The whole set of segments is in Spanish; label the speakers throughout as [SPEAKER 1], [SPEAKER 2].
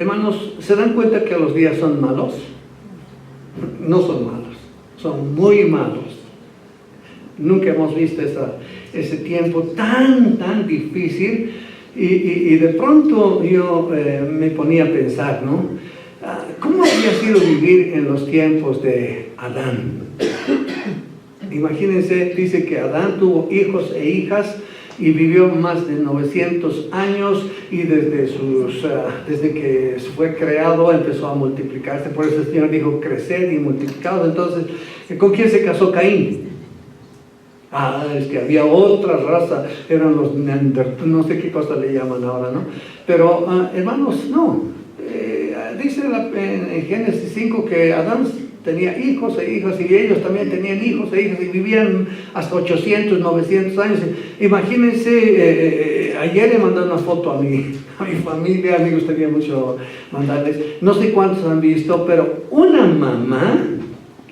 [SPEAKER 1] Hermanos, ¿se dan cuenta que los días son malos? No son malos, son muy malos. Nunca hemos visto ese tiempo tan difícil y de pronto yo me ponía a pensar, ¿no? ¿Cómo habría sido vivir en los tiempos de Adán? Imagínense, dice que Adán tuvo hijos e hijas y vivió más de 900 años y desde que fue creado empezó a multiplicarse. Por eso el Señor dijo, creced y multiplicados. Entonces, ¿con quién se casó Caín? Es que había otra raza, eran los neandertales, no sé qué cosa le llaman ahora, ¿no? Pero, hermanos, no. Dice en Génesis 5 que Adán tenía hijos e hijas y ellos también tenían hijos e hijas y vivían hasta 800, 900 años. Imagínense, ayer le mandé una foto a mi familia, a mí me gustaría mucho mandarles, no sé cuántos han visto, pero una mamá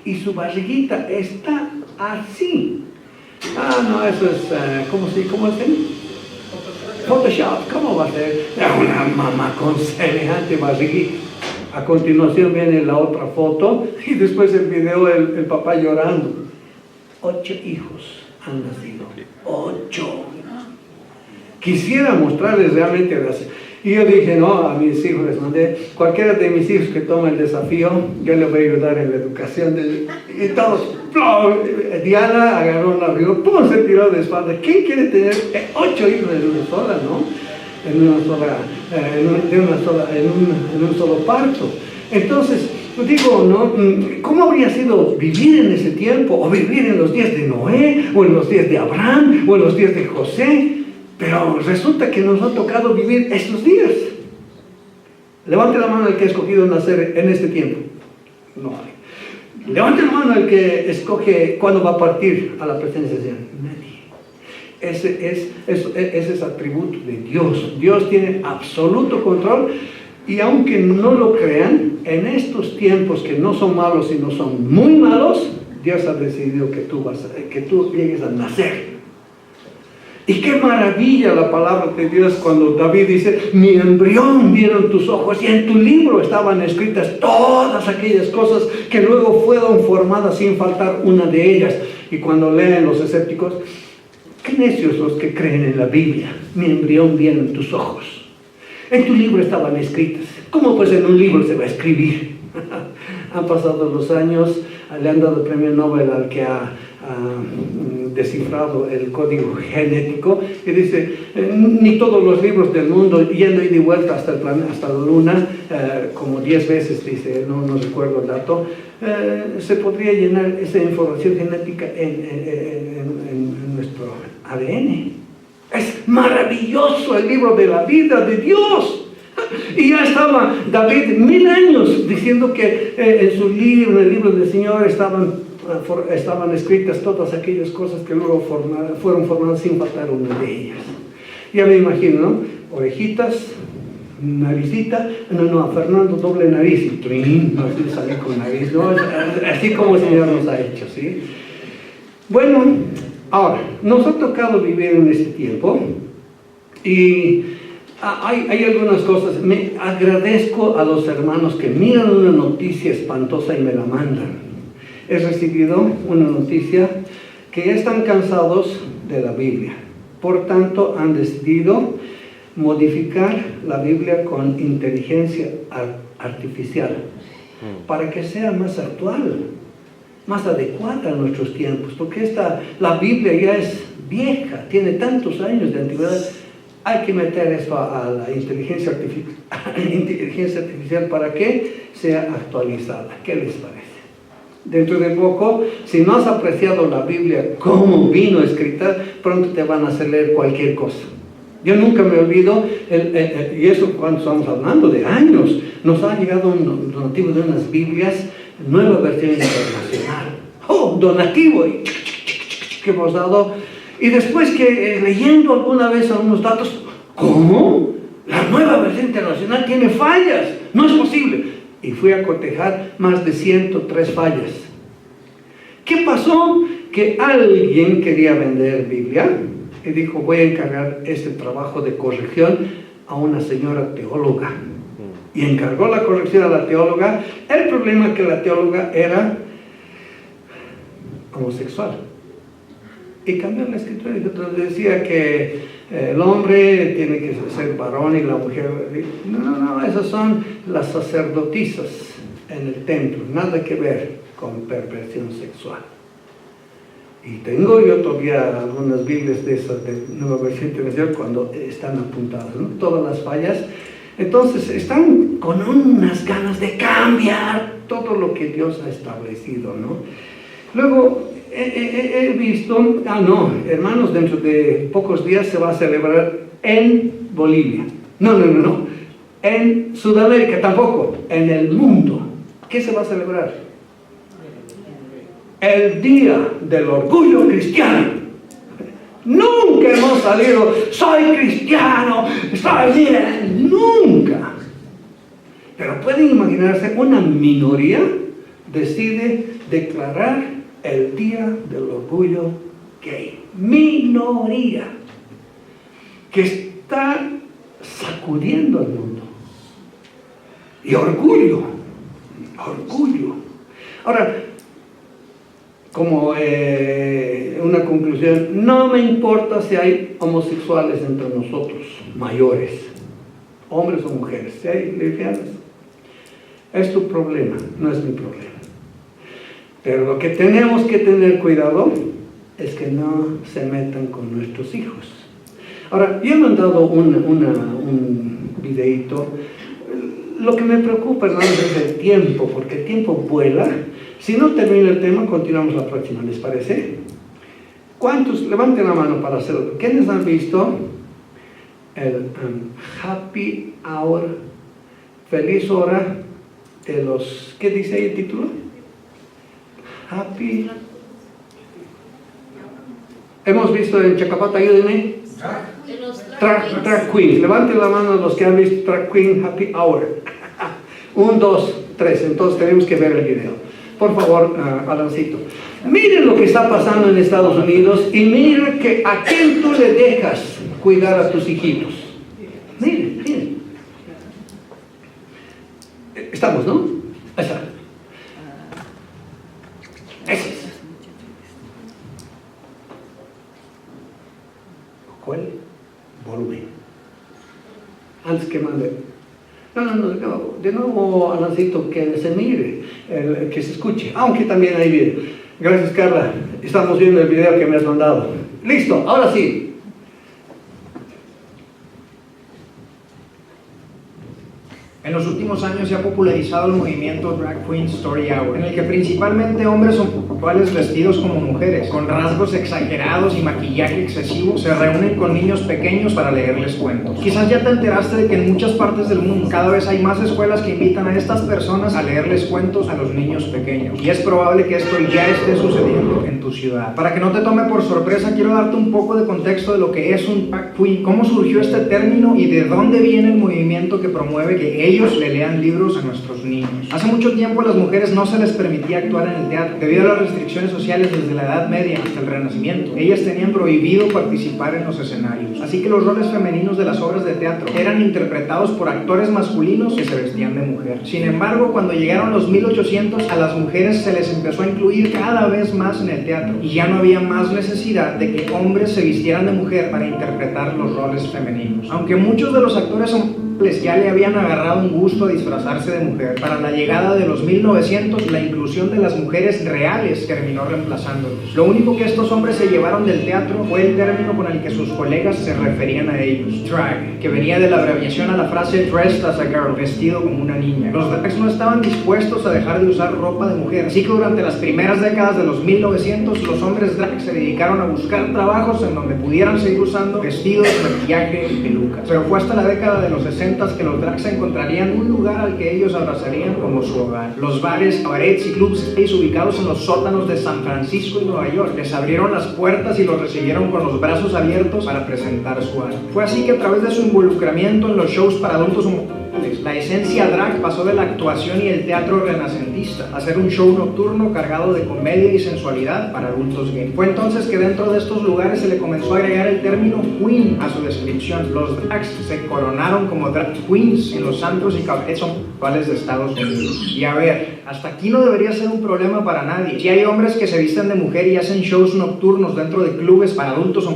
[SPEAKER 1] y su barriguita está así. No, eso es, ¿cómo es? Photoshop, ¿cómo va a ser? Una mamá con semejante barriguita. A continuación viene la otra foto y después el video, el papá llorando. 8 hijos han nacido. 8. Quisiera mostrarles realmente las... Y yo dije, no, a mis hijos les mandé, cualquiera de mis hijos que tome el desafío, yo les voy a ayudar en la educación. Y todos, ¡plum! Diana agarró un abrigo, ¡pum! Se tiró de espalda. ¿Quién quiere tener 8 hijos en una sola, no? En un solo parto. Entonces, digo, ¿no? ¿Cómo habría sido vivir en ese tiempo? O vivir en los días de Noé, o en los días de Abraham, o en los días de José. Pero resulta que nos ha tocado vivir estos días. Levante la mano el que ha escogido nacer en este tiempo. No hay. Levante la mano el que escoge cuándo va a partir a la presencia de Dios. Nadie. Ese es atributo de Dios. Dios tiene absoluto control. Y aunque no lo crean, en estos tiempos que no son malos, sino son muy malos, Dios ha decidido que tú llegues a nacer. Y qué maravilla la palabra de Dios cuando David dice, mi embrión vieron tus ojos y en tu libro estaban escritas todas aquellas cosas que luego fueron formadas sin faltar una de ellas. Y cuando leen los escépticos, qué necios los que creen en la Biblia, mi embrión vieron tus ojos. En tu libro estaban escritas. ¿Cómo pues en un libro se va a escribir? Han pasado los años, le han dado el premio Nobel al que ha descifrado el código genético y dice, ni todos los libros del mundo, yendo y de vuelta hasta el planeta, hasta la luna, como 10 veces, dice, no recuerdo el dato, se podría llenar esa información genética en nuestro ADN. Es maravilloso el libro de la vida de Dios. Y ya estaba David 1000 años diciendo que en su libro, en el libro del Señor, estaban escritas todas aquellas cosas que luego fueron formadas sin faltar una de ellas. Ya me imagino, ¿no? Orejitas, naricita, a Fernando doble nariz y trin, no salí con nariz, ¿no? Así como el Señor nos ha hecho, ¿sí? Bueno, ahora, nos ha tocado vivir en este tiempo y hay algunas cosas. Me agradezco a los hermanos que miran una noticia espantosa y me la mandan. He recibido una noticia que ya están cansados de la Biblia. Por tanto, han decidido modificar la Biblia con inteligencia artificial para que sea más actual, más adecuada a nuestros tiempos. Porque la Biblia ya es vieja, tiene tantos años de antigüedad. Hay que meter esto a la inteligencia artificial para que sea actualizada. ¿Qué les parece? Dentro de poco, si no has apreciado la Biblia como vino escrita, pronto te van a hacer leer cualquier cosa. Yo nunca me olvido, y eso cuando estamos hablando de años, nos ha llegado un donativo de unas Biblias, nueva versión internacional. ¡Oh, donativo! Que hemos dado. Y después que leyendo alguna vez algunos datos, ¿cómo? La nueva versión internacional tiene fallas, no es posible. Y fui a cotejar más de 103 fallas. ¿Qué pasó? Que alguien quería vender Biblia y dijo, voy a encargar este trabajo de corrección a una señora teóloga. y encargó la corrección a la teóloga. El problema es que la teóloga era homosexual. Y cambió la escritura, decía que el hombre tiene que ser varón y la mujer... No, esas son las sacerdotisas en el templo, nada que ver con perversión sexual. Y tengo yo todavía algunas Biblias de esas, de Nueva Versión Internacional, cuando están apuntadas, ¿no? Todas las fallas. Entonces están con unas ganas de cambiar todo lo que Dios ha establecido, ¿no? Luego he visto, hermanos, dentro de pocos días se va a celebrar en Bolivia. No, en Sudamérica tampoco, en el mundo. ¿Qué se va a celebrar? El Día del Orgullo Cristiano. Nunca hemos salido, soy cristiano, estoy bien, nunca. Pero pueden imaginarse, una minoría decide declarar el Día del Orgullo Gay. Minoría que está sacudiendo al mundo. Y orgullo. Ahora, como una conclusión, no me importa si hay homosexuales entre nosotros, mayores, hombres o mujeres, si hay lesbianas. Es tu problema, no es mi problema. Pero lo que tenemos que tener cuidado es que no se metan con nuestros hijos. Ahora, yo he mandado un videíto. Lo que me preocupa, hermanos, es el tiempo, porque el tiempo vuela. Si no termina el tema, continuamos la próxima, ¿les parece? ¿Cuántos? Levanten la mano para hacerlo. ¿Quiénes han visto el Happy Hour, feliz hora de los... ¿Qué dice ahí el título? Happy... Hemos visto en Chacapata, ayúdenme. Drag Queen. Levanten la mano los que han visto Drag Queen Happy Hour. 1, 2, 3. Entonces tenemos que ver el video. Por favor, Alancito. Miren lo que está pasando en Estados Unidos y miren que a quién tú le dejas cuidar a tus hijitos. Miren. Estamos, ¿no? Ahí está. Ese es. ¿Cuál? Volumen. Antes que mande. No. De nuevo, Alancito, que se mire, que se escuche, aunque también hay video. Gracias, Carla. Estamos viendo el video que me has mandado. Listo, ahora sí.
[SPEAKER 2] En los últimos años se ha popularizado el movimiento Drag Queen Story Hour, en el que principalmente hombres homosexuales vestidos como mujeres, con rasgos exagerados y maquillaje excesivo, se reúnen con niños pequeños para leerles cuentos. Quizás ya te enteraste de que en muchas partes del mundo cada vez hay más escuelas que invitan a estas personas a leerles cuentos a los niños pequeños. Y es probable que esto ya esté sucediendo en tu ciudad. Para que no te tome por sorpresa, quiero darte un poco de contexto de lo que es un Drag Queen, cómo surgió este término y de dónde viene el movimiento que promueve que ellos le lean libros a nuestros niños. Hace mucho tiempo a las mujeres no se les permitía actuar en el teatro, debido a las restricciones sociales desde la Edad Media hasta el Renacimiento. Ellas tenían prohibido participar en los escenarios, así que los roles femeninos de las obras de teatro eran interpretados por actores masculinos que se vestían de mujer. Sin embargo, cuando llegaron los 1800, a las mujeres se les empezó a incluir cada vez más en el teatro, y ya no había más necesidad de que hombres se vistieran de mujer para interpretar los roles femeninos. Aunque muchos de los actores ya le habían agarrado un gusto a disfrazarse de mujer, para la llegada de los 1900 la inclusión de las mujeres reales terminó reemplazándolos. Lo único que estos hombres se llevaron del teatro fue el término con el que sus colegas se referían a ellos, drag, que venía de la abreviación a la frase dressed as a girl, vestido como una niña. Los drags no estaban dispuestos a dejar de usar ropa de mujer, así que durante las primeras décadas de los 1900 los hombres drag se dedicaron a buscar trabajos en donde pudieran seguir usando vestidos, maquillaje y pelucas. Pero fue hasta la década de los 60 que los drags encontrarían un lugar al que ellos abrazarían como su hogar. Los bares, cabarets y clubs ubicados en los sótanos de San Francisco y Nueva York les abrieron las puertas y los recibieron con los brazos abiertos para presentar su arte. Fue así que a través de su involucramiento en los shows para adultos La esencia drag pasó de la actuación y el teatro renacentista a ser un show nocturno cargado de comedia y sensualidad para adultos gay. Fue entonces que dentro de estos lugares se le comenzó a agregar el término queen a su descripción. Los drags se coronaron como drag queens en los antros y cabarets principales de Estados Unidos. Y a ver, hasta aquí no debería ser un problema para nadie. Si hay hombres que se visten de mujer y hacen shows nocturnos dentro de clubes para adultos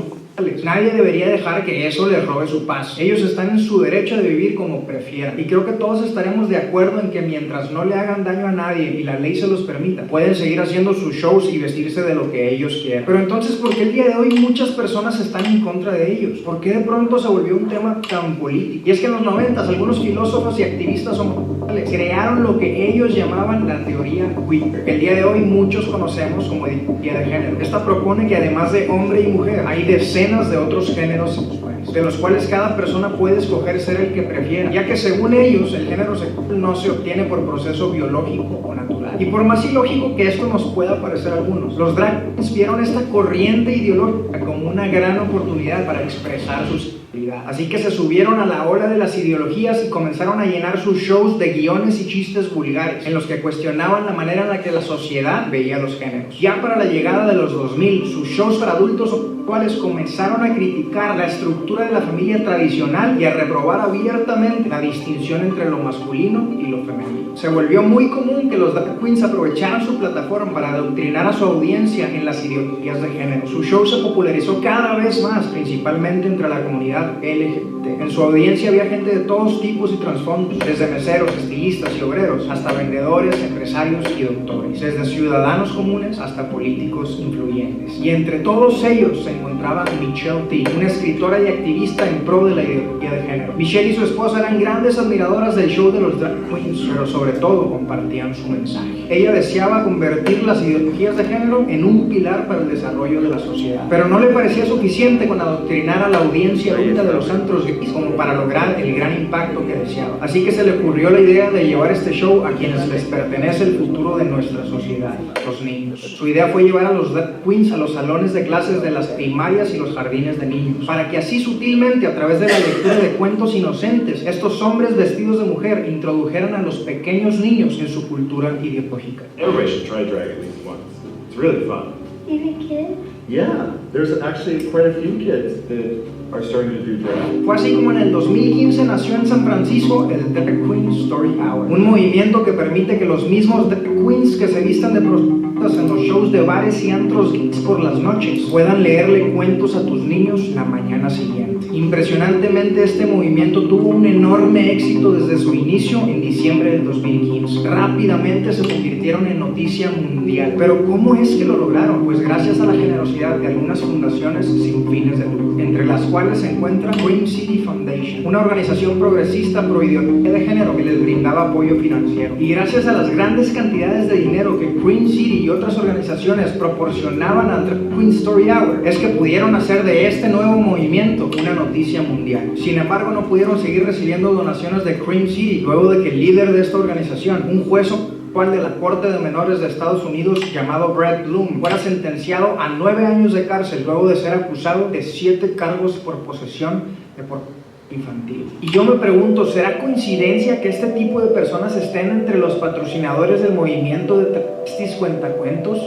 [SPEAKER 2] nadie debería dejar que eso les robe su paz. Ellos están en su derecho de vivir como prefieran. Y creo que todos estaremos de acuerdo en que mientras no le hagan daño a nadie y la ley se los permita, pueden seguir haciendo sus shows y vestirse de lo que ellos quieran. Pero entonces, ¿por qué el día de hoy muchas personas están en contra de ellos? ¿Por qué de pronto se volvió un tema tan político? Y es que en los 90s algunos filósofos y activistas homosexuales crearon lo que ellos llamaban la teoría queer, que el día de hoy muchos conocemos como ideología de género. Esta propone que además de hombre y mujer, hay decenas de otros géneros sexuales, de los cuales cada persona puede escoger ser el que prefiera, ya que según ellos el género sexual no se obtiene por proceso biológico o natural. Y por más ilógico que esto nos pueda parecer a algunos, los drag queens vieron esta corriente ideológica como una gran oportunidad para expresar sus sexualidad. Así que se subieron a la ola de las ideologías y comenzaron a llenar sus shows de guiones y chistes vulgares, en los que cuestionaban la manera en la que la sociedad veía los géneros. Ya para la llegada de los 2000, sus shows para adultos cuales comenzaron a criticar la estructura de la familia tradicional y a reprobar abiertamente la distinción entre lo masculino y lo femenino. Se volvió muy común que los drag queens aprovecharan su plataforma para adoctrinar a su audiencia en las ideologías de género. Su show se popularizó cada vez más, principalmente entre la comunidad LGBT. En su audiencia había gente de todos tipos y trasfondos, desde meseros, estilistas y obreros, hasta vendedores, empresarios y doctores, desde ciudadanos comunes hasta políticos influyentes. Y entre todos ellos se encontraba Michelle T, una escritora y activista en pro de la ideología de género. Michelle y su esposa eran grandes admiradoras del show de los drag queens, pero sobre todo compartían su mensaje. Ella deseaba convertir las ideologías de género en un pilar para el desarrollo de la sociedad, pero no le parecía suficiente con adoctrinar a la audiencia adulta de los antros gays como para lograr el gran impacto que deseaba. Así que se le ocurrió la idea de llevar este show a quienes les pertenece el futuro de nuestra sociedad, los niños. Su idea fue llevar a los drag queens a los salones de clases de las primarias y los jardines de niños, para que así sutilmente, a través de la lectura de cuentos inocentes, estos hombres vestidos de mujer introdujeran a los pequeños niños en su cultura ideológica.
[SPEAKER 3] Everybody should try drag at least once. It's really fun.
[SPEAKER 4] Even kids?
[SPEAKER 3] Yeah, there's actually quite a few kids that are starting to do drag.
[SPEAKER 2] Fue así como en el 2015 nació en San Francisco el Drag Queen Story Hour, un movimiento que permite que los mismos drag queens que se vistan de prostitutas en los shows de bares y antros gays por las noches puedan leerle cuentos a tus niños la mañana siguiente. Impresionantemente, este movimiento tuvo un enorme éxito desde su inicio en diciembre del 2015. Rápidamente se convirtieron en noticia mundial. Pero ¿cómo es que lo lograron? Pues gracias a la generosidad de algunas fundaciones sin fines de lucro, entre las cuales se encuentra Dream City Foundation, una organización progresista pro ideología de género que les brindaba apoyo financiero. Y gracias a las grandes cantidades de dinero que Dream City y otras organizaciones proporcionaban al Drag Queen Story Hour, es que pudieron hacer de este nuevo movimiento una noticia mundial. Sin embargo, no pudieron seguir recibiendo donaciones de Dream City luego de que el líder de esta organización, un juez de la Corte de Menores de Estados Unidos llamado Brett Bloom, fuera sentenciado a 9 años de cárcel luego de ser acusado de 7 cargos por posesión de pornografía infantil. Y yo me pregunto, ¿será coincidencia que este tipo de personas estén entre los patrocinadores del movimiento de travestis cuentacuentos?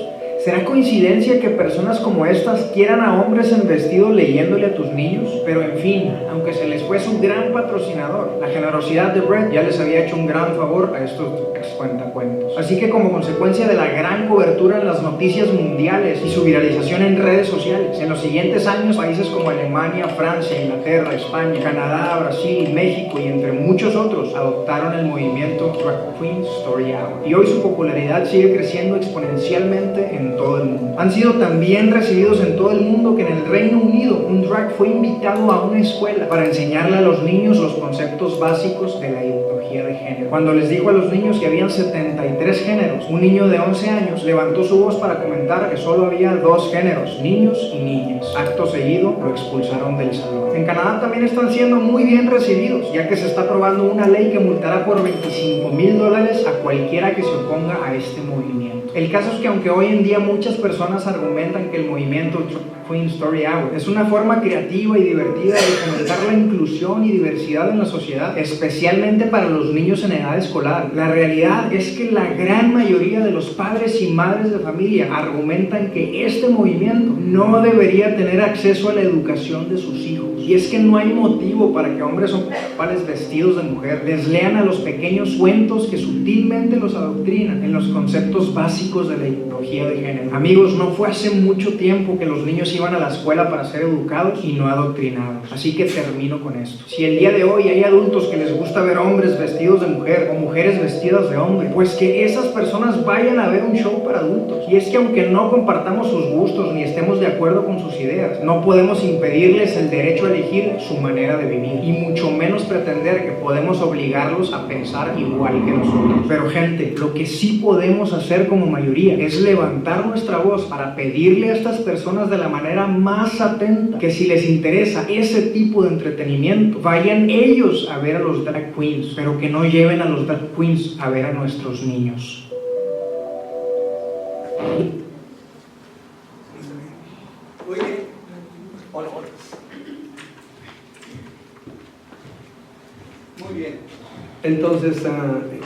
[SPEAKER 2] ¿Será coincidencia que personas como estas quieran a hombres en vestido leyéndole a tus niños? Pero en fin, aunque se les fue su gran patrocinador, la generosidad de Brett ya les había hecho un gran favor a estos cuentacuentos. Así que como consecuencia de la gran cobertura en las noticias mundiales y su viralización en redes sociales, en los siguientes años países como Alemania, Francia, Inglaterra, España, Canadá, Brasil, México y entre muchos otros adoptaron el movimiento Drag Queen Story Hour. Y hoy su popularidad sigue creciendo exponencialmente en todo el mundo. Han sido tan bien recibidos en todo el mundo que en el Reino Unido un drag fue invitado a una escuela para enseñarle a los niños los conceptos básicos de la ideología de género. Cuando les dijo a los niños que habían 73 géneros, un niño de 11 años levantó su voz para comentar que solo había 2 géneros, niños y niñas. Acto seguido lo expulsaron del salón. En Canadá también están siendo muy bien recibidos, ya que se está aprobando una ley que multará por $25,000 a cualquiera que se oponga a este movimiento. El caso es que aunque hoy en día muchas personas argumentan que el movimiento Drag Queen Story Hour es una forma creativa y divertida de fomentar la inclusión y diversidad en la sociedad, especialmente para los niños en edad escolar, la realidad es que la gran mayoría de los padres y madres de familia argumentan que este movimiento no debería tener acceso a la educación de sus hijos. Y es que no hay motivo para que hombres homosexuales vestidos de mujer les lean a los pequeños cuentos que sutilmente los adoctrinan en los conceptos básicos de la ideología de género. Amigos, no fue hace mucho tiempo que los niños iban a la escuela para ser educados y no adoctrinados. Así que termino con esto. Si el día de hoy hay adultos que les gusta ver hombres vestidos de mujer o mujeres vestidas de hombre, pues que esas personas vayan a ver un show para adultos. Y es que aunque no compartamos sus gustos ni estemos de acuerdo con sus ideas, no podemos impedirles el derecho a elegir su manera de vivir, y mucho menos pretender que podemos obligarlos a pensar igual que nosotros. Pero gente, lo que sí podemos hacer como mayoría es levantar nuestra voz para pedirle a estas personas de la manera más atenta que si les interesa ese tipo de entretenimiento, vayan ellos a ver a los drag queens, pero que no lleven a los drag queens a ver a nuestros niños.
[SPEAKER 1] Muy bien. Entonces,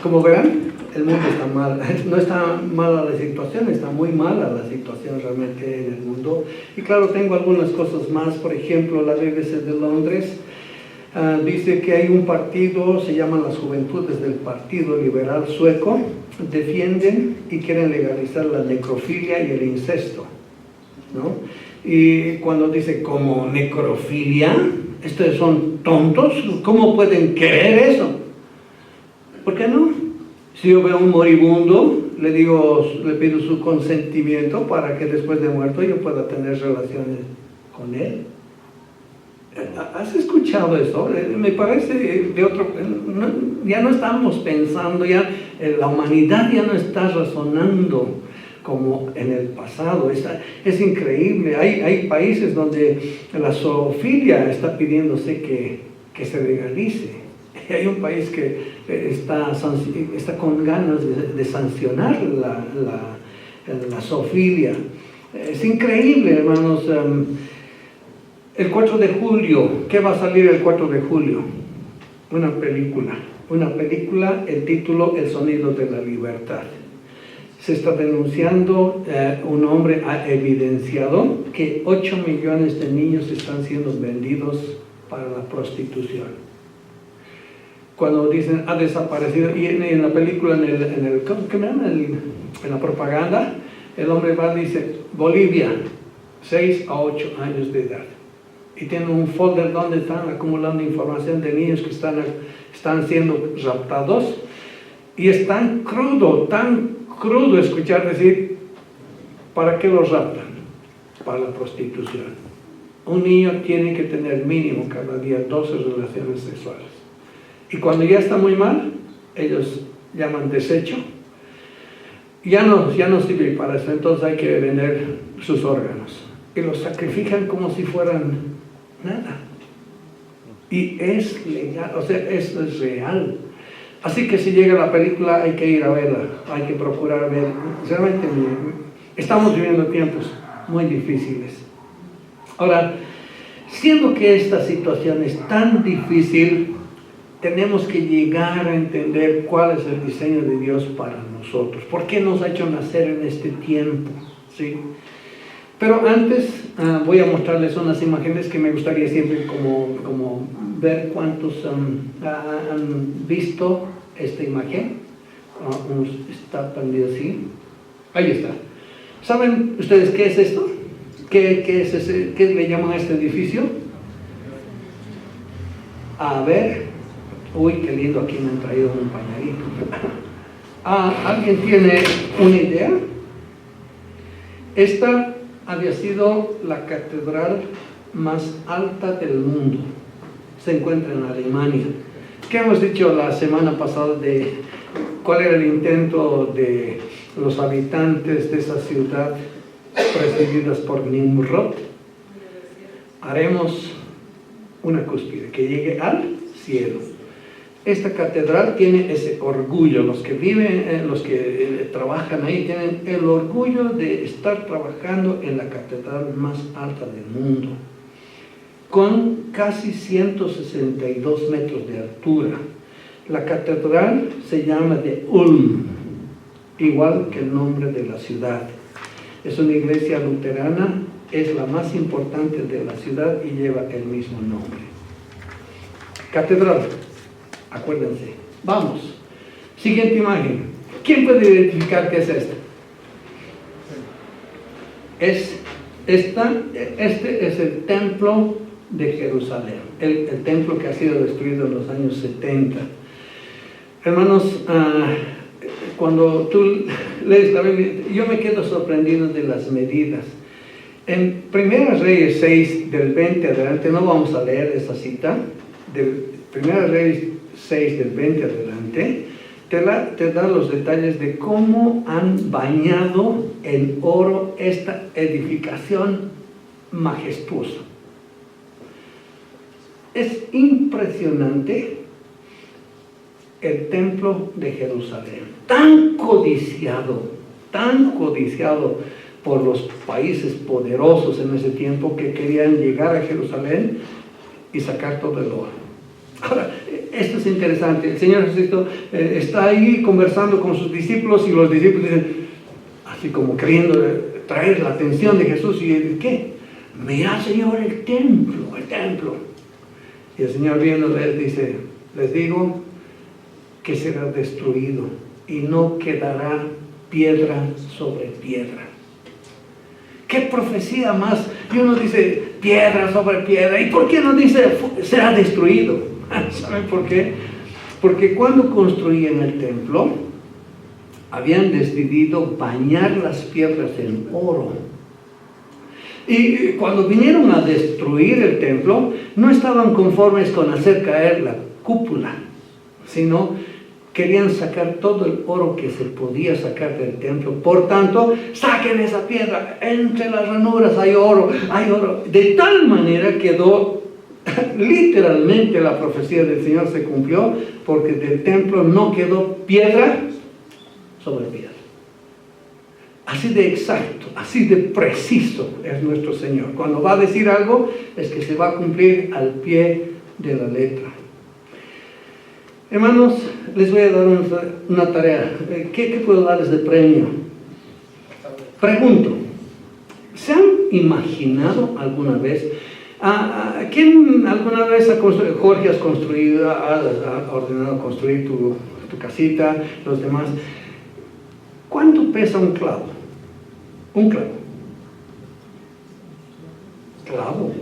[SPEAKER 1] como verán, el mundo está mal. No está mala la situación, está muy mala la situación realmente en el mundo. Y claro, tengo algunas cosas más. Por ejemplo, la BBC de Londres dice que hay un partido, se llama las Juventudes del Partido Liberal Sueco, defienden y quieren legalizar la necrofilia y el incesto, ¿no? Y cuando dice como necrofilia, estos son tontos, ¿cómo pueden querer eso? ¿Por qué no? Si yo veo a un moribundo, le pido su consentimiento para que después de muerto yo pueda tener relaciones con él. ¿Has escuchado eso? Me parece de otro... ya no estamos pensando, ya la humanidad ya no está razonando como en el pasado. Es increíble. Hay países donde la zoofilia está pidiéndose que se legalice. Hay un país que está con ganas de sancionar la zoofilia. Es increíble, hermanos. El 4 de julio, ¿qué va a salir el 4 de julio? Una película, el título El sonido de la libertad. Se está denunciando, un hombre ha evidenciado que 8 millones de niños están siendo vendidos para la prostitución. Cuando dicen ha desaparecido, y en la película, ¿qué me llama? En la propaganda, el hombre va y dice, Bolivia, 6 a 8 años de edad. Y tiene un folder donde están acumulando información de niños que están siendo raptados. Y es tan crudo escuchar decir, ¿para qué los raptan? Para la prostitución. Un niño tiene que tener mínimo cada día 12 relaciones sexuales. Y cuando ya está muy mal, ellos llaman desecho. Ya no sirve para eso, entonces hay que vender sus órganos. Y los sacrifican como si fueran nada. Y es legal, o sea, eso es real. Así que si llega la película hay que ir a verla, hay que procurar ver. Realmente estamos viviendo tiempos muy difíciles. Ahora, siendo que esta situación es tan difícil, tenemos que llegar a entender cuál es el diseño de Dios para nosotros. ¿Por qué nos ha hecho nacer en este tiempo? ¿Sí? Pero antes voy a mostrarles unas imágenes que me gustaría siempre como ver cuántos han visto esta imagen. Está prendido así. Ahí está. ¿Saben ustedes qué es esto? ¿Qué le llaman a este edificio? A ver. Uy, qué lindo, aquí me han traído un pañalito. ¿Alguien tiene una idea? Esta había sido la catedral más alta del mundo. Se encuentra en Alemania. ¿Qué hemos dicho la semana pasada de cuál era el intento de los habitantes de esa ciudad presididas por Nimrod? Haremos una cúspide que llegue al cielo. esta catedral tiene ese orgullo. Los que viven, los que trabajan ahí, tienen el orgullo de estar trabajando en la catedral más alta del mundo, con casi 162 metros de altura. La catedral se llama de Ulm, igual que el nombre de la ciudad. Es una iglesia luterana, es la más importante de la ciudad y lleva el mismo nombre. Catedral, acuérdense. Vamos. Siguiente imagen. ¿Quién puede identificar qué es esta? Este es el templo de Jerusalén, el templo que ha sido destruido en los años 70. Hermanos, cuando tú lees la Biblia, yo me quedo sorprendido de las medidas. En 1 Reyes 6, del 20 adelante, no vamos a leer esa cita, del 1 Reyes 6, del 20 adelante, te da los detalles de cómo han bañado en oro esta edificación majestuosa. Es impresionante el templo de Jerusalén, tan codiciado por los países poderosos en ese tiempo que querían llegar a Jerusalén y sacar todo el oro. Ahora, esto es interesante. El Señor Jesucristo está ahí conversando con sus discípulos y los discípulos dicen, así como queriendo traer la atención de Jesús, y él, ¿qué? Mira, Señor, el templo. Y el Señor viéndoles dice, les digo que será destruido y no quedará piedra sobre piedra. ¿Qué profecía más? Y uno dice piedra sobre piedra. ¿Y por qué no dice será destruido? ¿Saben por qué? Porque cuando construían el templo, habían decidido bañar las piedras en oro. Y cuando vinieron a destruir el templo, no estaban conformes con hacer caer la cúpula, sino querían sacar todo el oro que se podía sacar del templo. Por tanto, saquen esa piedra, entre las ranuras hay oro. De tal manera quedó, literalmente la profecía del Señor se cumplió, porque del templo no quedó piedra sobre piedra. Así de exacto, así de preciso es nuestro Señor. Cuando va a decir algo, es que se va a cumplir al pie de la letra. Hermanos, les voy a dar una tarea. ¿Qué puedo darles de premio? Pregunto, ¿se han imaginado alguna vez? ¿Quién alguna vez Jorge has construido, ha ordenado construir tu casita, los demás? ¿Cuánto pesa un clavo? Un clavo. ¿Clavo?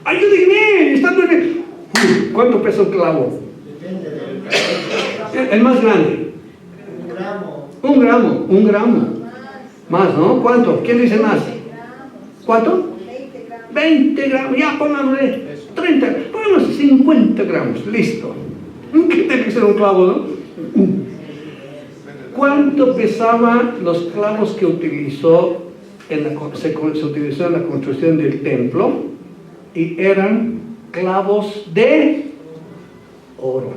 [SPEAKER 1] ¡Ayúdenme! ¡Están durmiendo! ¿Cuánto pesa un clavo? El más grande. Un gramo. Más, ¿no? ¿Cuánto? ¿Quién dice más? ¿Cuánto? 20 gramos. Ya, pónganle 30. Pónganle 50 gramos. Listo. ¿Qué tiene que ser un clavo, no? ¿Cuánto pesaban los clavos que se utilizó en la construcción del templo? Y eran clavos de oro.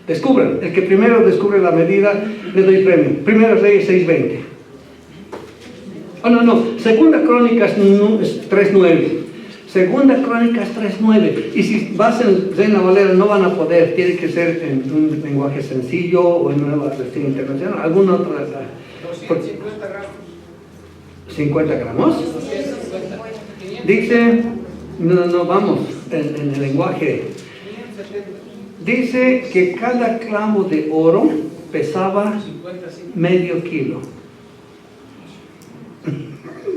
[SPEAKER 1] Descubran, el que primero descubre la medida, le doy premio. 1 Reyes 6:20. Segunda Crónicas 3:9. Segunda Crónicas 3:9. Y si vas en Reina Valera no van a poder, tiene que ser en un lenguaje sencillo o en una versión internacional, alguna otra.
[SPEAKER 4] 250 gramos.
[SPEAKER 1] 50 gramos. Dice, vamos, en el lenguaje. Dice que cada clavo de oro pesaba medio kilo.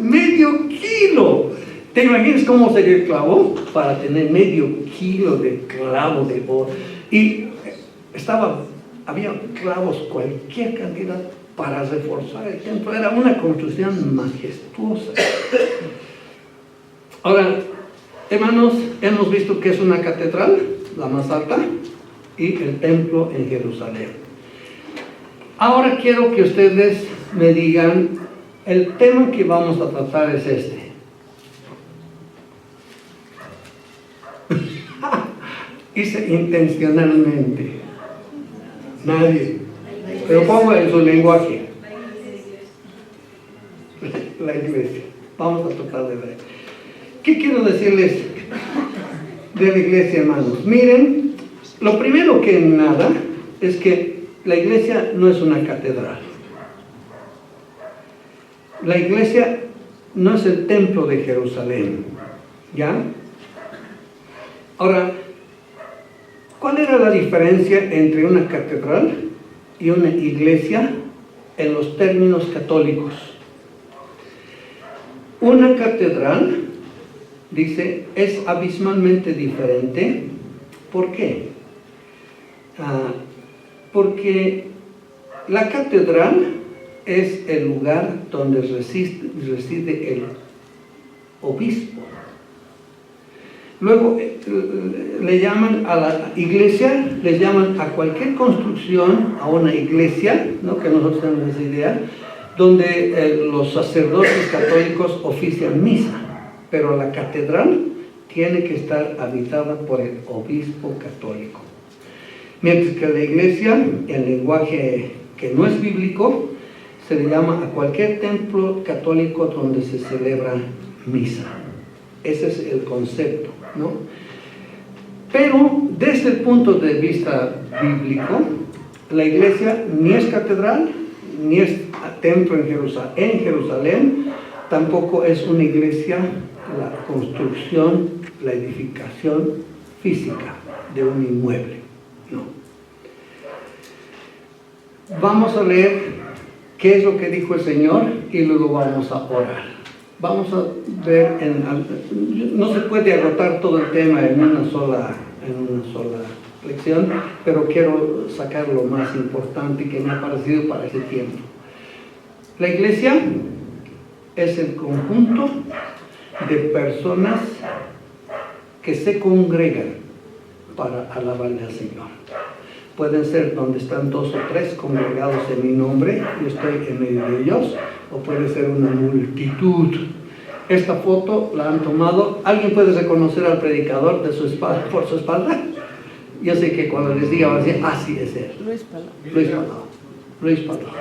[SPEAKER 1] ¡Medio kilo! ¿Te imaginas cómo sería el clavo? Para tener medio kilo de clavo de oro. Y había clavos, cualquier cantidad para reforzar el templo. Era una construcción majestuosa. Ahora, hermanos, hemos visto que es una catedral, la más alta, y el templo en Jerusalén. Ahora quiero que ustedes me digan, el tema que vamos a tratar es este. Hice intencionalmente. Nadie. Pero pongo en su lenguaje. La iglesia. Vamos a tratar de ver. ¿Qué quiero decirles de la iglesia, hermanos? Miren, lo primero que nada es que la iglesia no es una catedral. La iglesia no es el templo de Jerusalén. ¿Ya? Ahora, ¿cuál era la diferencia entre una catedral y una iglesia en los términos católicos? Una catedral, dice, es abismalmente diferente. ¿Por qué? Porque la catedral es el lugar donde reside el obispo. Luego le llaman a la iglesia, le llaman a cualquier construcción, a una iglesia, ¿no? Que nosotros tenemos esa idea, donde los sacerdotes católicos ofician misa, pero la catedral tiene que estar habitada por el obispo católico. Mientras que la iglesia, en lenguaje que no es bíblico, se le llama a cualquier templo católico donde se celebra misa. Ese es el concepto, ¿no? Pero desde el punto de vista bíblico, la iglesia ni es catedral, ni es templo en Jerusalén, tampoco es una iglesia la construcción, la edificación física de un inmueble, no. Vamos a leer qué es lo que dijo el Señor y luego vamos a orar. Vamos a ver, no se puede agotar todo el tema en una sola lección, pero quiero sacar lo más importante que me ha parecido para ese tiempo. La iglesia es el conjunto de personas que se congregan para alabarle al Señor. Pueden ser donde están 2 o 3 congregados en mi nombre, yo estoy en medio de ellos, o puede ser una multitud. Esta foto la han tomado. ¿Alguien puede reconocer al predicador de su espalda, por su espalda? Yo sé que cuando les diga van a decir, así es él. Luis Palado.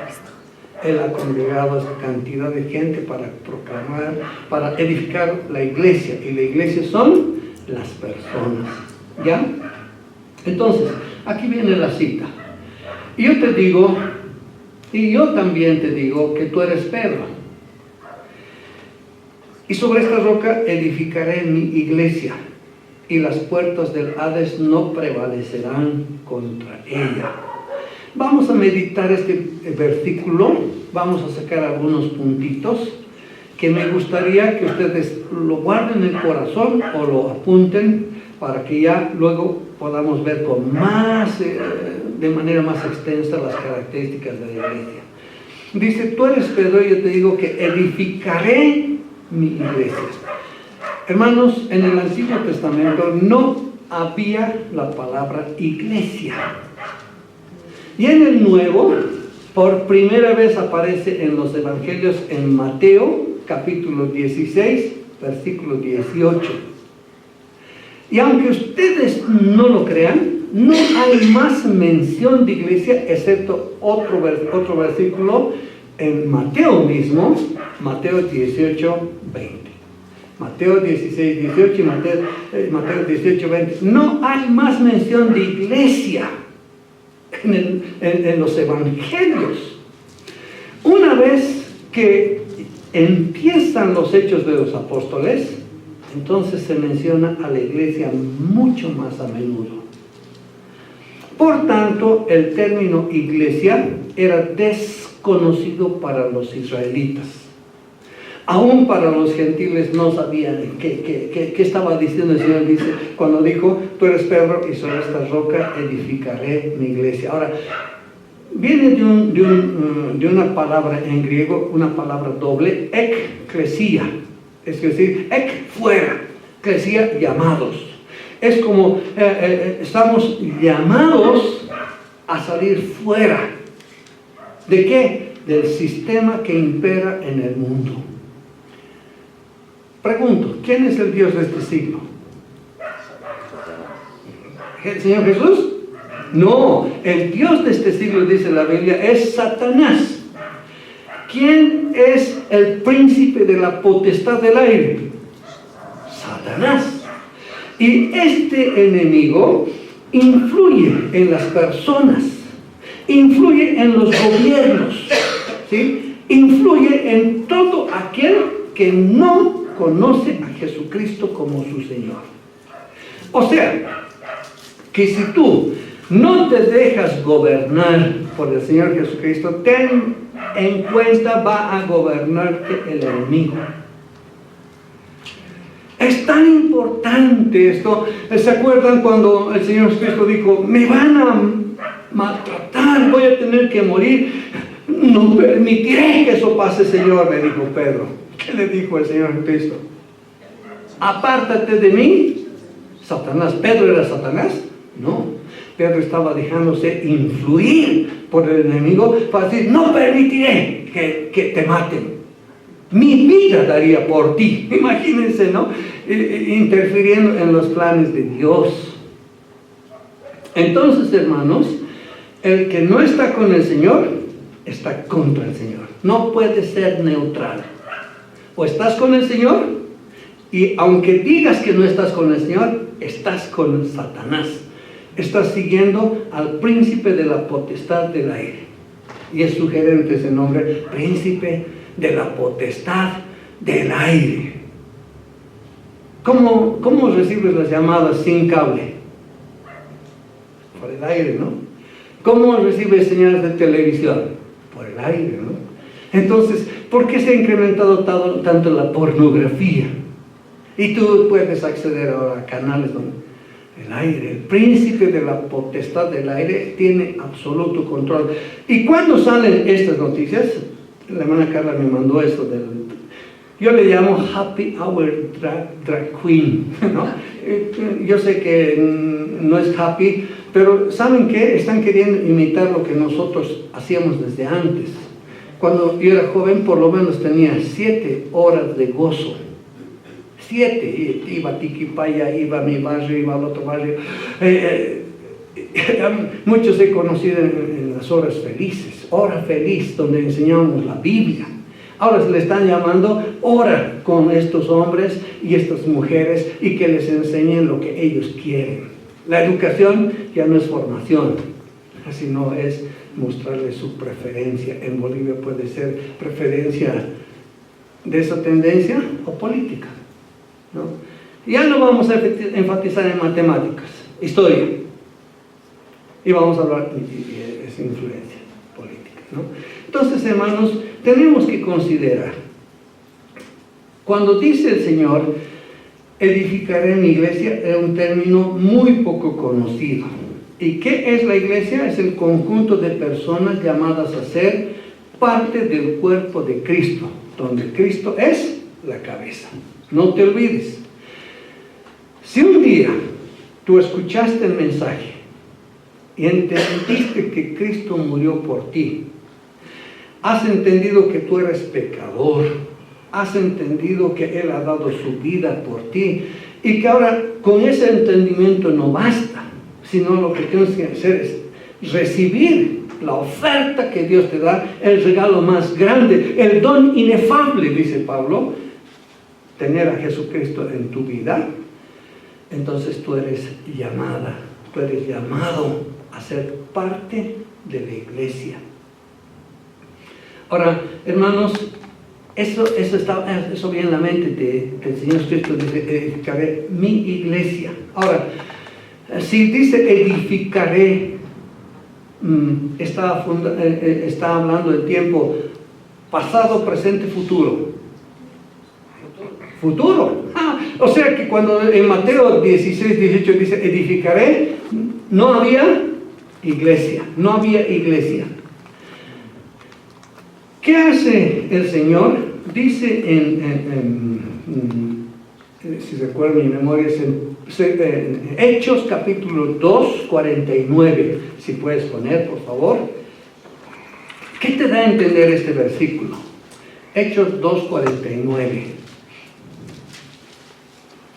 [SPEAKER 1] Él ha congregado a esta cantidad de gente para proclamar, para edificar la iglesia. Y la iglesia son las personas. ¿Ya? Entonces, aquí viene la cita. Y yo te digo, y yo también te digo que tú eres Pedro. Y sobre esta roca edificaré mi iglesia, y las puertas del Hades no prevalecerán contra ella. Vamos a meditar este versículo, vamos a sacar algunos puntitos que me gustaría que ustedes lo guarden en el corazón o lo apunten para que ya luego podamos ver con más, de manera más extensa las características de la iglesia. Dice, tú eres Pedro y yo te digo que edificaré mi iglesia. Hermanos, en el Antiguo Testamento no había la palabra iglesia. Y en el Nuevo, por primera vez aparece en los Evangelios en Mateo, capítulo 16, versículo 18. Y aunque ustedes no lo crean, no hay más mención de iglesia, excepto otro versículo en Mateo mismo, Mateo 18, 20. Mateo 16, 18 y Mateo 18, 20. No hay más mención de iglesia en los evangelios. Una vez que empiezan los hechos de los apóstoles, entonces se menciona a la iglesia mucho más a menudo. Por tanto, el término iglesia era desconocido para los israelitas. Aún para los gentiles no sabían qué estaba diciendo el Señor. Dice, cuando dijo, tú eres Pedro y sobre esta roca edificaré mi iglesia. Ahora, viene de una palabra en griego, una palabra doble, ekklesia. Es decir, ek, fuera, klesia, llamados. Es como estamos llamados a salir fuera. ¿De qué? Del sistema que impera en el mundo. Pregunto, ¿quién es el Dios de este siglo? ¿El Señor Jesús? No, el Dios de este siglo, dice la Biblia, es Satanás. ¿Quién es el príncipe de la potestad del aire? Satanás. Y este enemigo influye en las personas, influye en los gobiernos, ¿sí? Influye en todo aquel que no conoce a Jesucristo como su Señor. O sea, que si tú no te dejas gobernar por el Señor Jesucristo, ten en cuenta, va a gobernarte el enemigo. Es tan importante esto. ¿Se acuerdan cuando el Señor Jesucristo dijo, me van a maltratar, voy a tener que morir? No permitiré que eso pase, Señor, le dijo Pedro. ¿Qué le dijo el Señor Jesucristo? Apártate de mí, Satanás. ¿Pedro era Satanás? No. Pedro estaba dejándose influir por el enemigo para decir, no permitiré que te maten. Mi vida daría por ti. Imagínense, ¿no? Interfiriendo en los planes de Dios. Entonces, hermanos, el que no está con el Señor, está contra el Señor. No puede ser neutral. O estás con el Señor, y aunque digas que no estás con el Señor, estás con Satanás. Estás siguiendo al príncipe de la potestad del aire. Y es sugerente ese nombre, príncipe de la potestad del aire. ¿Cómo recibes las llamadas sin cable? Por el aire, ¿no? ¿Cómo recibes señales de televisión? Por el aire, ¿no? Entonces, ¿por qué se ha incrementado tanto la pornografía? Y tú puedes acceder a canales donde el aire, el príncipe de la potestad del aire tiene absoluto control. ¿Y cuándo salen estas noticias? La hermana Carla me mandó esto yo le llamo Happy Hour Drag Queen, ¿no? Yo sé que no es happy, pero ¿saben qué? Están queriendo imitar lo que nosotros hacíamos desde antes. Cuando yo era joven, por lo menos tenía 7 horas de gozo. 7, iba a Tiquipaya, iba a mi barrio, iba al otro barrio. Muchos he conocido en las horas felices, hora feliz, donde enseñábamos la Biblia. Ahora se le están llamando hora con estos hombres y estas mujeres y que les enseñen lo que ellos quieren. La educación ya no es formación, sino es mostrarles su preferencia. En Bolivia puede ser preferencia de esa tendencia o política, ¿no? Ya no vamos a enfatizar en matemáticas, historia, y vamos a hablar de esa influencia política, ¿no? Entonces, hermanos, tenemos que considerar, cuando dice el Señor, edificaré mi iglesia, es un término muy poco conocido. ¿Y qué es la iglesia? Es el conjunto de personas llamadas a ser parte del cuerpo de Cristo, donde Cristo es la cabeza. No te olvides. Si un día tú escuchaste el mensaje y entendiste que Cristo murió por ti, has entendido que tú eres pecador, has entendido que Él ha dado su vida por ti y que ahora con ese entendimiento no basta, sino lo que tienes que hacer es recibir la oferta que Dios te da, el regalo más grande, el don inefable, dice Pablo, tener a Jesucristo en tu vida. Entonces tú eres llamada, tú eres llamado a ser parte de la iglesia. Ahora, hermanos, eso viene en la mente del Señor Cristo, dice, edificaré mi iglesia. Ahora, si dice edificaré, está hablando del tiempo pasado, presente, futuro. Futuro. O sea que cuando en Mateo 16, 18 dice edificaré, no había iglesia, no había iglesia. ¿Qué hace el Señor? Dice si recuerdo mi memoria, es en Hechos capítulo 2, 49. Si puedes poner, por favor. ¿Qué te da a entender este versículo? Hechos 2, 49.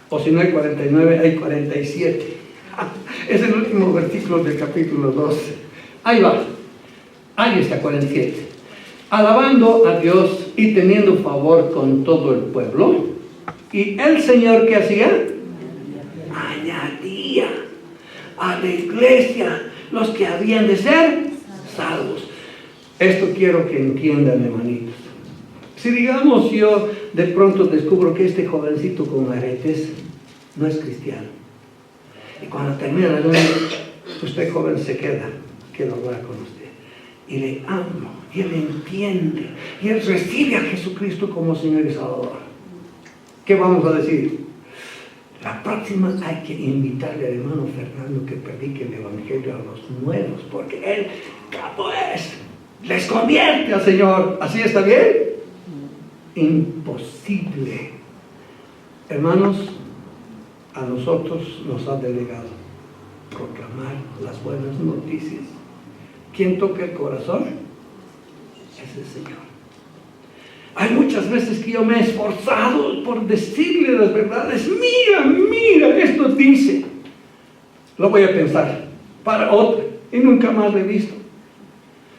[SPEAKER 1] O si no hay 49, hay 47. Es el último versículo del capítulo 12. Ahí va. Ahí está, 47. Alabando a Dios y teniendo favor con todo el pueblo. ¿Y el Señor qué hacía? Añadía a la iglesia los que habían de ser salvos. Esto quiero que entiendan, hermanitos. Si digamos yo de pronto descubro que este jovencito con aretes no es cristiano, y cuando termina la noche, usted joven se queda, quiero hablar con usted, y le amo, y él entiende, y él recibe a Jesucristo como Señor y Salvador, ¿qué vamos a decir? La próxima hay que invitarle al hermano Fernando que predique el Evangelio a los nuevos, porque él, capo es, les convierte al Señor. ¿Así está bien? Imposible. Hermanos, a nosotros nos ha delegado proclamar las buenas noticias. ¿Quién toca el corazón? Es el Señor. Hay muchas veces que yo me he esforzado por decirle las verdades. Mira, esto dice. Lo voy a pensar para otra y nunca más lo he visto.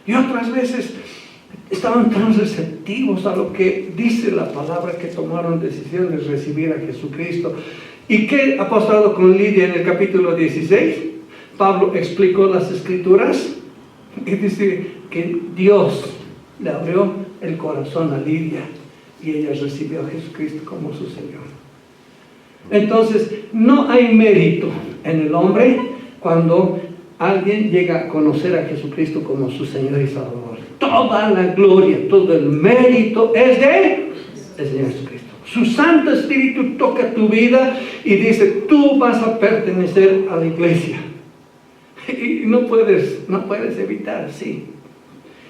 [SPEAKER 1] Y otras veces estaban tan receptivos a lo que dice la palabra que tomaron decisión de recibir a Jesucristo. ¿Y qué ha pasado con Lidia en el capítulo 16? Pablo explicó las Escrituras y dice que Dios le abrió el corazón a Lidia y ella recibió a Jesucristo como su Señor. Entonces, no hay mérito en el hombre cuando alguien llega a conocer a Jesucristo como su Señor y Salvador. Toda la gloria, todo el mérito es de el Señor Jesucristo. Su Santo Espíritu toca tu vida y dice, tú vas a pertenecer a la iglesia. Y no puedes evitar, sí.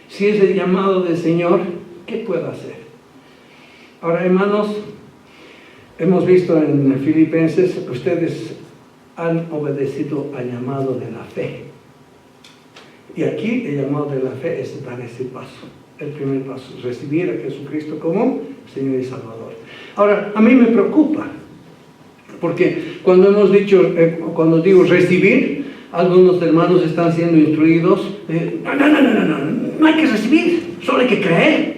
[SPEAKER 1] Si es el llamado del Señor, ¿qué puedo hacer? Ahora, hermanos, hemos visto en Filipenses, ustedes han obedecido al llamado de la fe. Y aquí el llamado de la fe es dar ese paso, el primer paso, recibir a Jesucristo como Señor y Salvador. Ahora, a mí me preocupa, porque cuando hemos dicho, cuando digo recibir, algunos hermanos están siendo instruidos, no hay que recibir, solo hay que creer.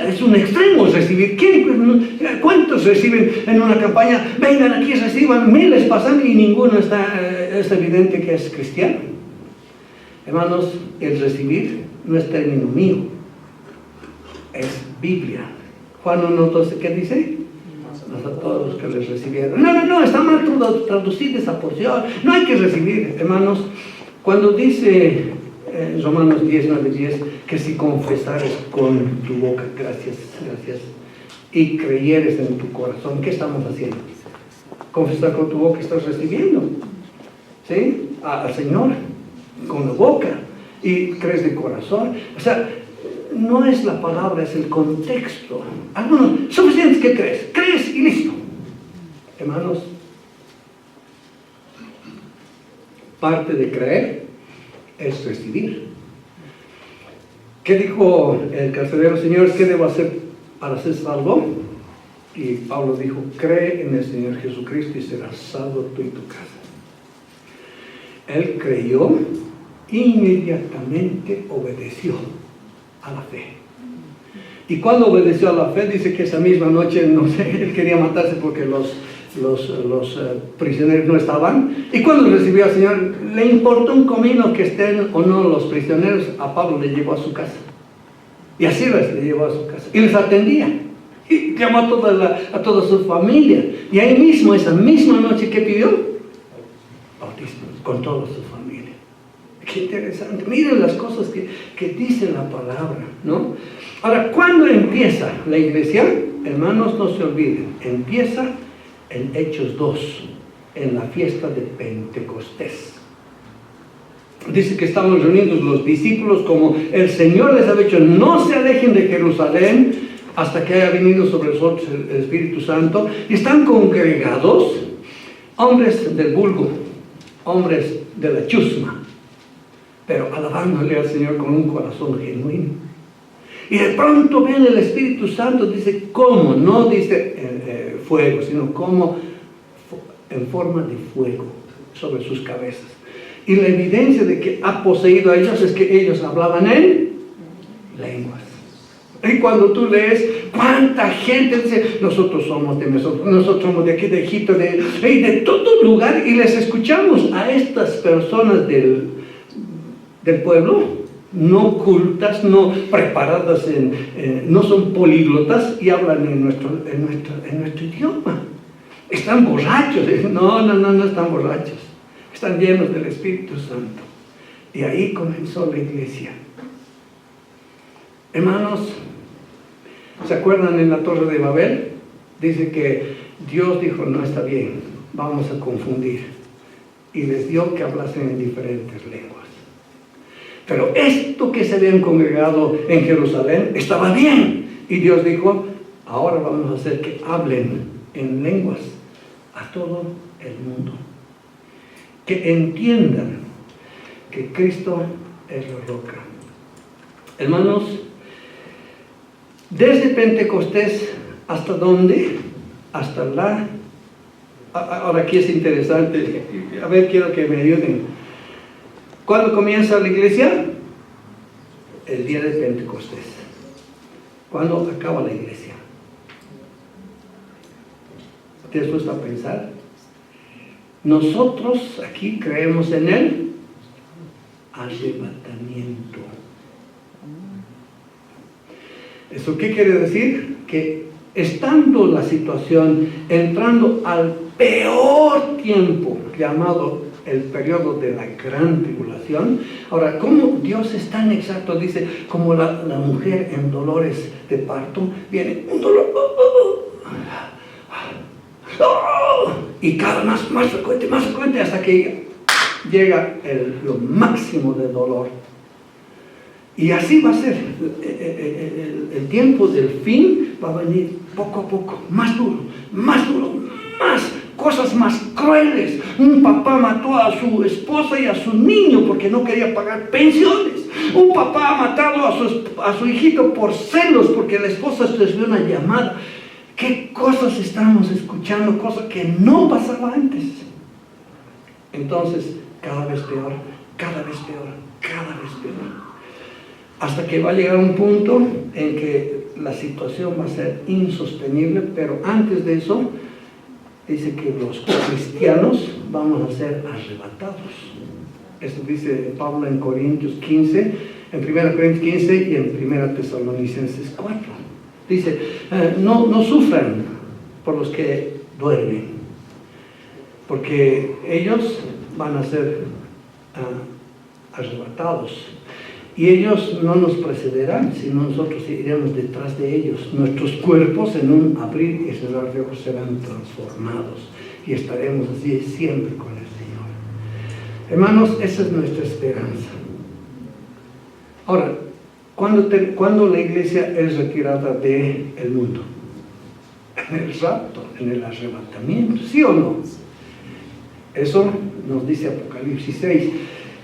[SPEAKER 1] Es un extremo recibir. ¿Cuántos reciben en una campaña? Vengan aquí, reciban, miles pasan y ninguno es evidente que es cristiano. Hermanos, el recibir no es término mío, es Biblia. Juan 1:12, ¿qué dice? A todos los que les recibieron. No, está mal traducida esa porción. No hay que recibir, hermanos. Cuando dice Romanos 10:9-10, que si confesares con tu boca, gracias, y creyeres en tu corazón, ¿qué estamos haciendo? Confesar con tu boca, estás recibiendo, ¿sí? Al Señor, con la boca, y crees de corazón. O sea, no es la palabra, es el contexto. Algunos, suficiente que crees y listo. Hermanos, parte de creer es recibir. ¿Qué dijo el carcelero? Señor, ¿qué debo hacer para ser salvo? Y Pablo dijo, cree en el Señor Jesucristo y serás salvo tú y tu casa. Él creyó, inmediatamente obedeció a la fe. Y cuando obedeció a la fe, dice que esa misma noche, no sé, él quería matarse porque los prisioneros no estaban. Y cuando recibió al Señor, le importó un comino que estén o no los prisioneros. A Pablo le llevó a su casa. Y a Silas le llevó a su casa. Y les atendía. Y llamó a toda su familia. Y ahí mismo, esa misma noche, ¿qué pidió? Bautismo, con toda su familia. Qué interesante. Miren las cosas que dice la palabra, ¿no? Ahora, ¿cuándo empieza la iglesia? Hermanos, no se olviden. Empieza en Hechos 2, en la fiesta de Pentecostés. Dice que estaban reunidos los discípulos como el Señor les había dicho, no se alejen de Jerusalén hasta que haya venido sobre nosotros el Espíritu Santo. Y están congregados hombres del vulgo, hombres de la chusma, pero alabándole al Señor con un corazón genuino. Y de pronto viene el Espíritu Santo, dice, ¿cómo? No dice fuego, sino como en forma de fuego. sobre sus cabezas. Y la evidencia de que ha poseído a ellos es que ellos hablaban en lenguas. Y cuando tú lees, cuánta gente dice, nosotros somos de aquí de Egipto, de todo lugar, y les escuchamos a estas personas del pueblo, no cultas, no preparadas, no son políglotas y hablan en nuestro idioma. Están borrachos. No están borrachos. Están llenos del Espíritu Santo. Y ahí comenzó la iglesia. Hermanos, ¿se acuerdan en la Torre de Babel? Dice que Dios dijo, no está bien, vamos a confundir. Y les dio que hablasen en diferentes lenguas. Pero esto que se habían congregado en Jerusalén estaba bien. Y Dios dijo, ahora vamos a hacer que hablen en lenguas a todo el mundo. Que entiendan que Cristo es la roca. Hermanos, desde Pentecostés, ¿hasta dónde? Hasta la... Ahora aquí es interesante, a ver, quiero que me ayuden. ¿Cuándo comienza la iglesia? El día de Pentecostés. ¿Cuándo acaba la iglesia? ¿Te has puesto a pensar? Nosotros aquí creemos en el arrebatamiento. ¿Eso qué quiere decir? Que estando la situación entrando al peor tiempo llamado el periodo de la gran tribulación. Ahora, ¿cómo Dios es tan exacto? Dice, como la mujer en dolores de parto, viene un dolor, y cada más frecuente, hasta que llega lo máximo de dolor. Y así va a ser el tiempo del fin, va a venir poco a poco, más duro, más cosas más crueles. Un papá mató a su esposa y a su niño porque no quería pagar pensiones. Un papá ha matado a su hijito por celos porque la esposa recibió una llamada. ¿Qué cosas estamos escuchando? Cosas que no pasaba antes. Entonces, cada vez peor. Hasta que va a llegar un punto en que la situación va a ser insostenible, pero antes de eso, dice que los cristianos vamos a ser arrebatados. Eso dice Pablo en Corintios 15, en 1 Corintios 15 y en 1 Tesalonicenses 4. Dice, no sufran por los que duermen, porque ellos van a ser arrebatados. Y ellos no nos precederán, sino nosotros iremos detrás de ellos. Nuestros cuerpos en un abrir y cerrar de ojos serán transformados y estaremos así siempre con el Señor. Hermanos, esa es nuestra esperanza. Ahora, ¿cuándo la iglesia es retirada del mundo? En el rapto, en el arrebatamiento, ¿sí o no? Eso nos dice Apocalipsis 6.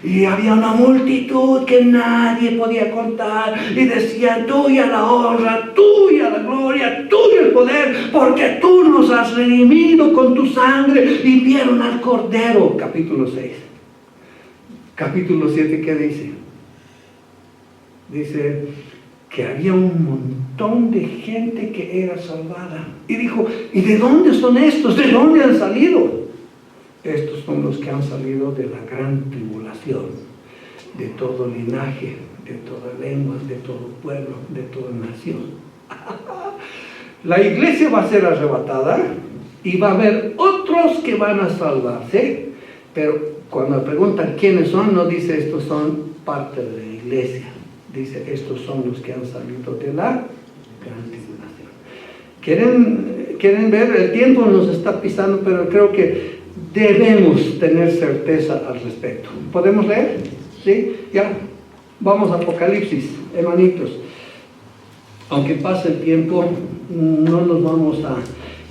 [SPEAKER 1] Y había una multitud que nadie podía contar y decían, tuya la honra, tuya la gloria, tuyo el poder, porque tú nos has redimido con tu sangre. Y vieron al Cordero, capítulo 6. Capítulo 7, ¿qué dice? Dice que había un montón de gente que era salvada. Y dijo, ¿y de dónde son estos? ¿De dónde han salido? Estos son los que han salido de la gran tribulación, de todo linaje, de toda lengua, de todo pueblo, de toda nación. La iglesia va a ser arrebatada y va a haber otros que van a salvarse, pero cuando me preguntan quiénes son, no dice estos son parte de la iglesia, dice estos son los que han salido de la gran tribulación. ¿Quieren ver? El tiempo nos está pisando, pero creo que debemos tener certeza al respecto. ¿Podemos leer? ¿Sí? Ya. Vamos a Apocalipsis, hermanitos. Aunque pase el tiempo, no nos vamos a...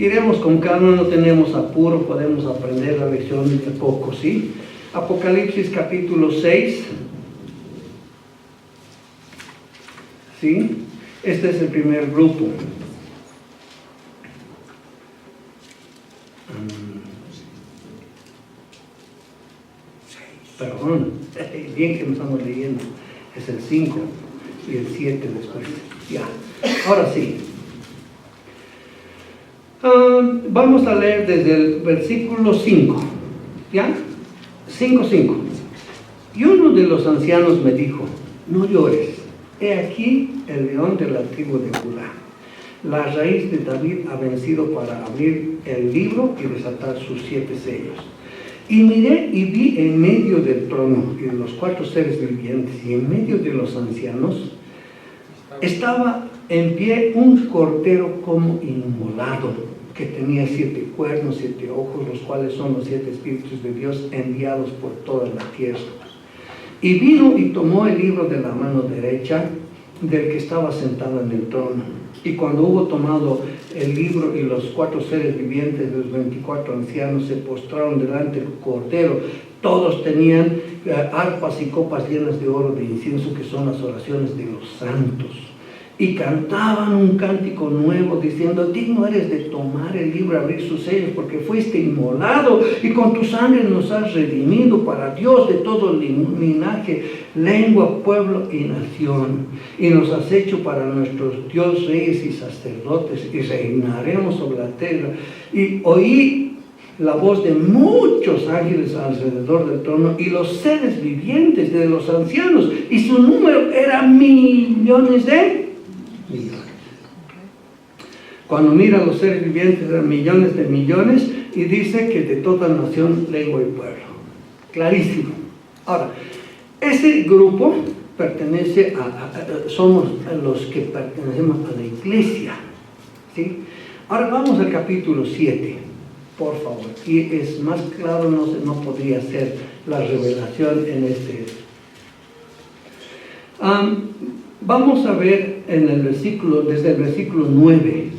[SPEAKER 1] Iremos con calma, no tenemos apuro, podemos aprender la lección de poco, ¿sí? Apocalipsis capítulo 6. ¿Sí? Este es el primer grupo. Perdón, bien que nos estamos leyendo. Es el 5 y el 7 después. Ya, ahora sí. Vamos a leer desde el versículo 5. ¿Ya? 5:5. Y uno de los ancianos me dijo: no llores, he aquí el león de la tribu de Judá. La raíz de David ha vencido para abrir el libro y desatar sus 7 sellos. Y miré y vi en medio del trono y de los 4 seres vivientes y en medio de los ancianos estaba en pie un cordero como inmolado, que tenía 7 cuernos, 7 ojos, los cuales son los 7 espíritus de Dios enviados por toda la tierra. Y vino y tomó el libro de la mano derecha del que estaba sentado en el trono. Y cuando hubo tomado el libro y los 4 seres vivientes de los 24 ancianos se postraron delante del cordero, todos tenían arpas y copas llenas de oro de incienso, que son las oraciones de los santos. Y cantaban un cántico nuevo diciendo: digno eres de tomar el libro y abrir sus sellos, porque fuiste inmolado y con tu sangre nos has redimido para Dios de todo linaje, lengua, pueblo y nación. Y nos has hecho para nuestros Dios reyes y sacerdotes, y reinaremos sobre la tierra. Y oí la voz de muchos ángeles alrededor del trono y los seres vivientes de los ancianos, y su número era millones de millones. Cuando mira a los seres vivientes eran millones de millones, y dice que de toda nación, lengua y pueblo. Clarísimo. Ahora, ese grupo pertenece somos los que pertenecemos a la iglesia, ¿sí? Ahora vamos al capítulo 7, por favor. Y es más claro, no podría ser la revelación en este. Vamos a ver en el versículo, desde el versículo 9.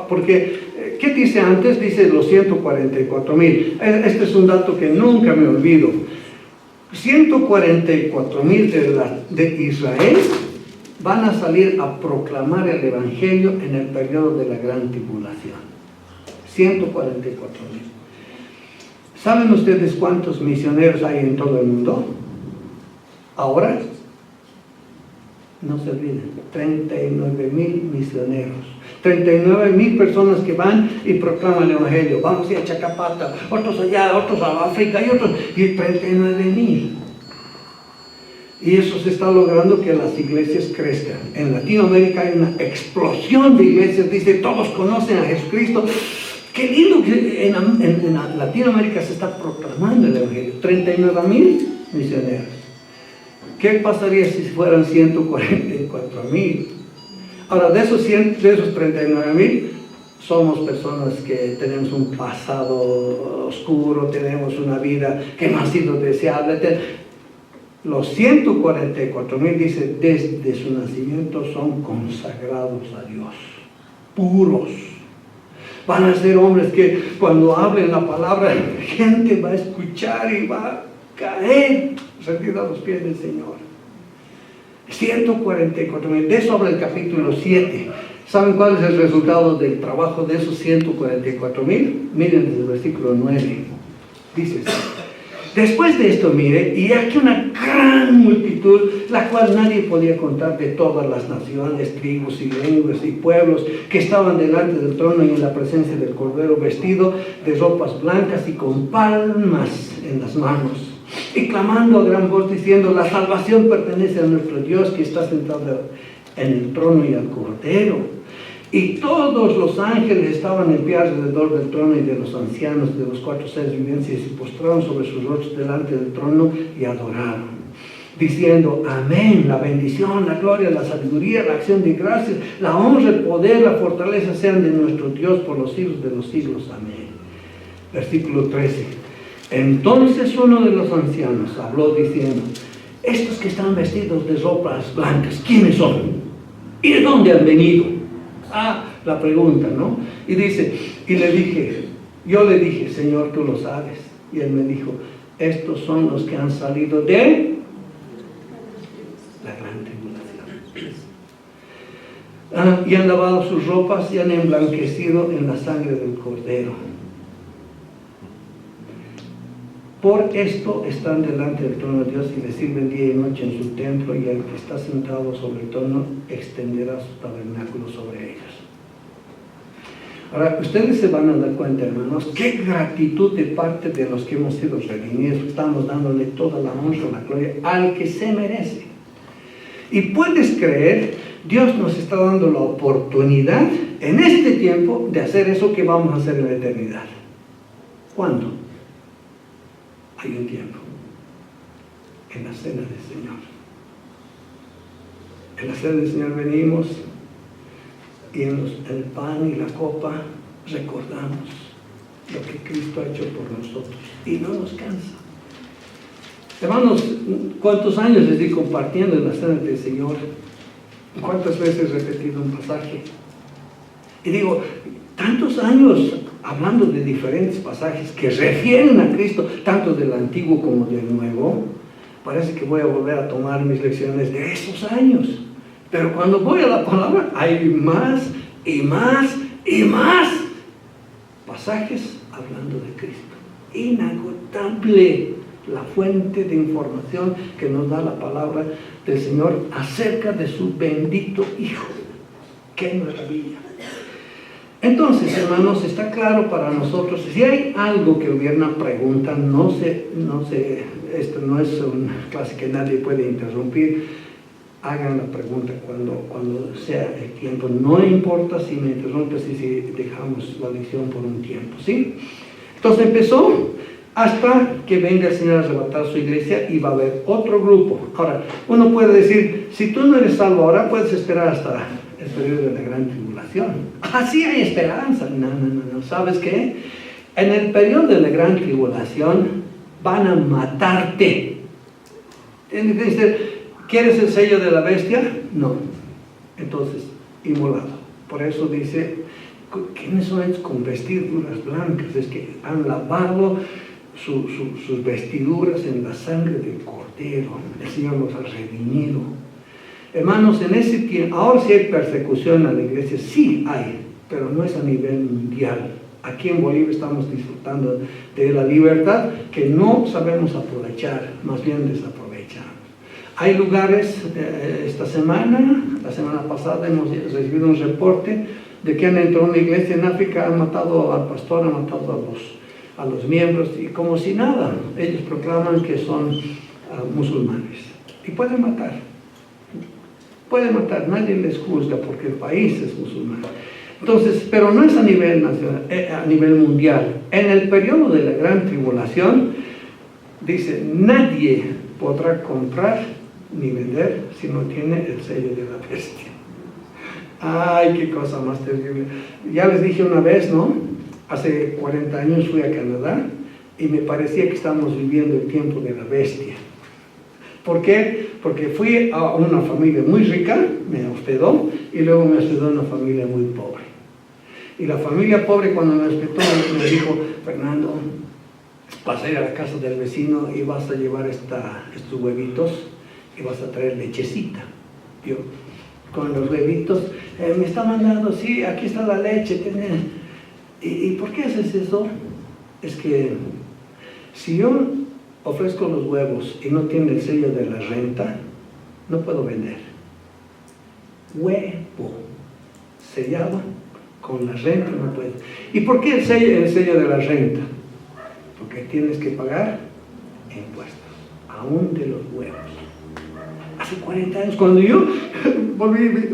[SPEAKER 1] Porque, ¿qué dice antes? Dice los 144,000. Este es un dato que nunca me olvido. 144,000 de Israel van a salir a proclamar el Evangelio en el periodo de la gran tribulación. 144,000. ¿Saben ustedes cuántos misioneros hay en todo el mundo? Ahora, no se olviden, 39,000 misioneros. 39,000 personas que van y proclaman el Evangelio. Vamos a ir a Chacapata, otros allá, otros a África y otros, y 39,000. Y eso se está logrando, que las iglesias crezcan. En Latinoamérica hay una explosión de iglesias, dice, todos conocen a Jesucristo. Qué lindo que en Latinoamérica se está proclamando el Evangelio. 39,000 misioneros. ¿Qué pasaría si fueran 144,000? Ahora, de esos 39,000, somos personas que tenemos un pasado oscuro, tenemos una vida que no ha sido deseable. Los 144,000, dice, desde su nacimiento son consagrados a Dios, puros. Van a ser hombres que cuando hablen la palabra, la gente va a escuchar y va a caer rendido a los pies del Señor. 144,000. De eso habla el capítulo 7. ¿Saben cuál es el resultado del trabajo de esos 144,000? Miren desde el versículo 9. Dice así: después de esto, mire, y aquí una gran multitud, la cual nadie podía contar, de todas las naciones, tribus y lenguas y pueblos, que estaban delante del trono y en la presencia del Cordero, vestido de ropas blancas y con palmas en las manos, y clamando a gran voz diciendo: la salvación pertenece a nuestro Dios, que está sentado en el trono y al Cordero. Y todos los ángeles estaban en pie alrededor del trono y de los ancianos, de los 4 seres vivientes, y se postraron sobre sus rostros delante del trono y adoraron, diciendo: amén, la bendición, la gloria, la sabiduría, la acción de gracias, la honra, el poder, la fortaleza sean de nuestro Dios por los siglos de los siglos. Amén. Versículo 13. Entonces uno de los ancianos habló diciendo: estos que están vestidos de ropas blancas, ¿quiénes son? ¿Y de dónde han venido? La pregunta, ¿no? Y dice, yo le dije: Señor, tú lo sabes. Y él me dijo: estos son los que han salido de la gran tribulación. Y han lavado sus ropas y han emblanquecido en la sangre del Cordero. Por esto están delante del trono de Dios y le sirven día y noche en su templo, y el que está sentado sobre el trono extenderá su tabernáculo sobre ellos. Ahora, ustedes se van a dar cuenta, hermanos, qué gratitud de parte de los que hemos sido redimidos. Estamos dándole toda la honra, la gloria al que se merece. Y puedes creer, Dios nos está dando la oportunidad en este tiempo de hacer eso que vamos a hacer en la eternidad. ¿Cuándo? Hay un tiempo. En la cena del Señor. En la cena del Señor venimos y en el pan y la copa recordamos lo que Cristo ha hecho por nosotros. Y no nos cansa. Hermanos, ¿cuántos años les di compartiendo en la cena del Señor? ¿Cuántas veces he repetido un pasaje? Y digo, tantos años hablando de diferentes pasajes que refieren a Cristo, tanto del Antiguo como del Nuevo, parece que voy a volver a tomar mis lecciones de esos años. Pero cuando voy a la palabra, hay más y más y más pasajes hablando de Cristo. Inagotable la fuente de información que nos da la palabra del Señor acerca de su bendito Hijo. ¡Qué maravilla! Entonces, hermanos, está claro para nosotros, si hay algo que hubiera una pregunta, esto no es una clase que nadie puede interrumpir, hagan la pregunta cuando sea el tiempo. No importa si me interrumpes y si dejamos la lección por un tiempo, ¿sí? Entonces empezó hasta que venga el Señor a arrebatar su iglesia y va a haber otro grupo. Ahora, uno puede decir, si tú no eres salvo ahora, puedes esperar hasta el periodo de la gran tribulación. Así hay esperanza. No. ¿Sabes qué? En el periodo de la gran tribulación van a matarte. Dice, ¿quieres el sello de la bestia? No. Entonces, inmolado. Por eso dice, ¿quiénes son estos con vestiduras blancas? Es que han lavado sus vestiduras en la sangre del Cordero. El Señor los ha redimido. Hermanos, en ese tiempo, ahora sí hay persecución a la iglesia, sí hay, pero no es a nivel mundial. Aquí en Bolivia estamos disfrutando de la libertad que no sabemos aprovechar, más bien desaprovechamos. Hay lugares, la semana pasada hemos recibido un reporte de que han entrado a una iglesia en África, han matado al pastor, han matado a los miembros, y como si nada, ellos proclaman que son musulmanes. Y pueden matar, nadie les juzga porque el país es musulmán. Entonces, pero no es a nivel nacional, a nivel mundial. En el periodo de la gran tribulación, dice, nadie podrá comprar ni vender si no tiene el sello de la bestia. Ay, qué cosa más terrible. Ya les dije una vez, ¿no? Hace 40 años fui a Canadá y me parecía que estábamos viviendo el tiempo de la bestia. ¿Por qué? Porque fui a una familia muy rica, me hospedó, y luego me hospedó una familia muy pobre. Y la familia pobre, cuando me hospedó, me dijo, Fernando, vas a ir a la casa del vecino y vas a llevar estos huevitos y vas a traer lechecita. Yo, con los huevitos, me está mandando, sí, aquí está la leche. ¿Y por qué haces eso? Es que si yo ofrezco los huevos y no tiene el sello de la renta, no puedo vender. Huevo sellado con la renta no puedo. ¿Y por qué el sello de la renta? Porque tienes que pagar impuestos, aún de los huevos. Hace 40 años, cuando yo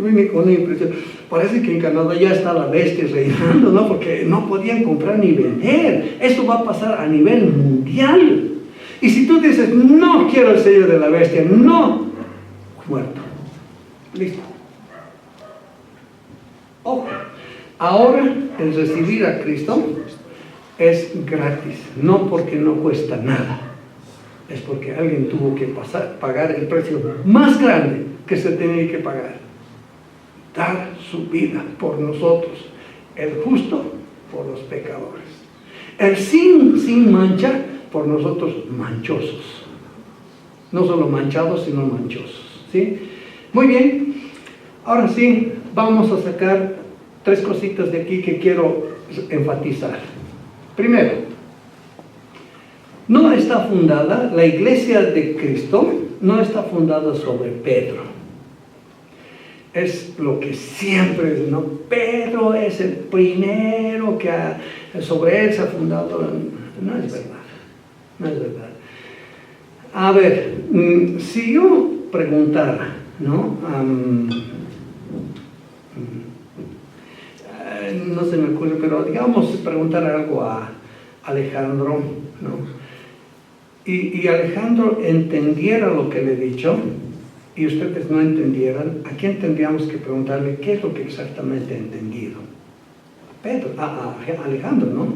[SPEAKER 1] vine con una impresión, parece que en Canadá ya está la bestia reinando, ¿no? Porque no podían comprar ni vender. Esto va a pasar a nivel mundial. Y si tú dices, no quiero el sello de la bestia, no, muerto. Listo. Ojo, ahora el recibir a Cristo es gratis, no porque no cuesta nada. Es porque alguien tuvo que pagar el precio más grande que se tenía que pagar. Dar su vida por nosotros, el justo por los pecadores. El sin mancha por nosotros manchosos. No solo manchados, sino manchosos. ¿Sí? Muy bien. Ahora sí, vamos a sacar 3 cositas de aquí que quiero enfatizar. Primero, no está fundada, la iglesia de Cristo no está fundada sobre Pedro. Es lo que siempre es, ¿no? Pedro es el primero que sobre él se ha fundado. No es verdad, no es verdad. A ver, si yo preguntara, ¿no? No se me ocurre, pero digamos preguntar algo a Alejandro, ¿no? Y Alejandro entendiera lo que le he dicho y ustedes no entendieran, ¿a quién tendríamos que preguntarle qué es lo que exactamente ha entendido? Pedro, a Alejandro, ¿no?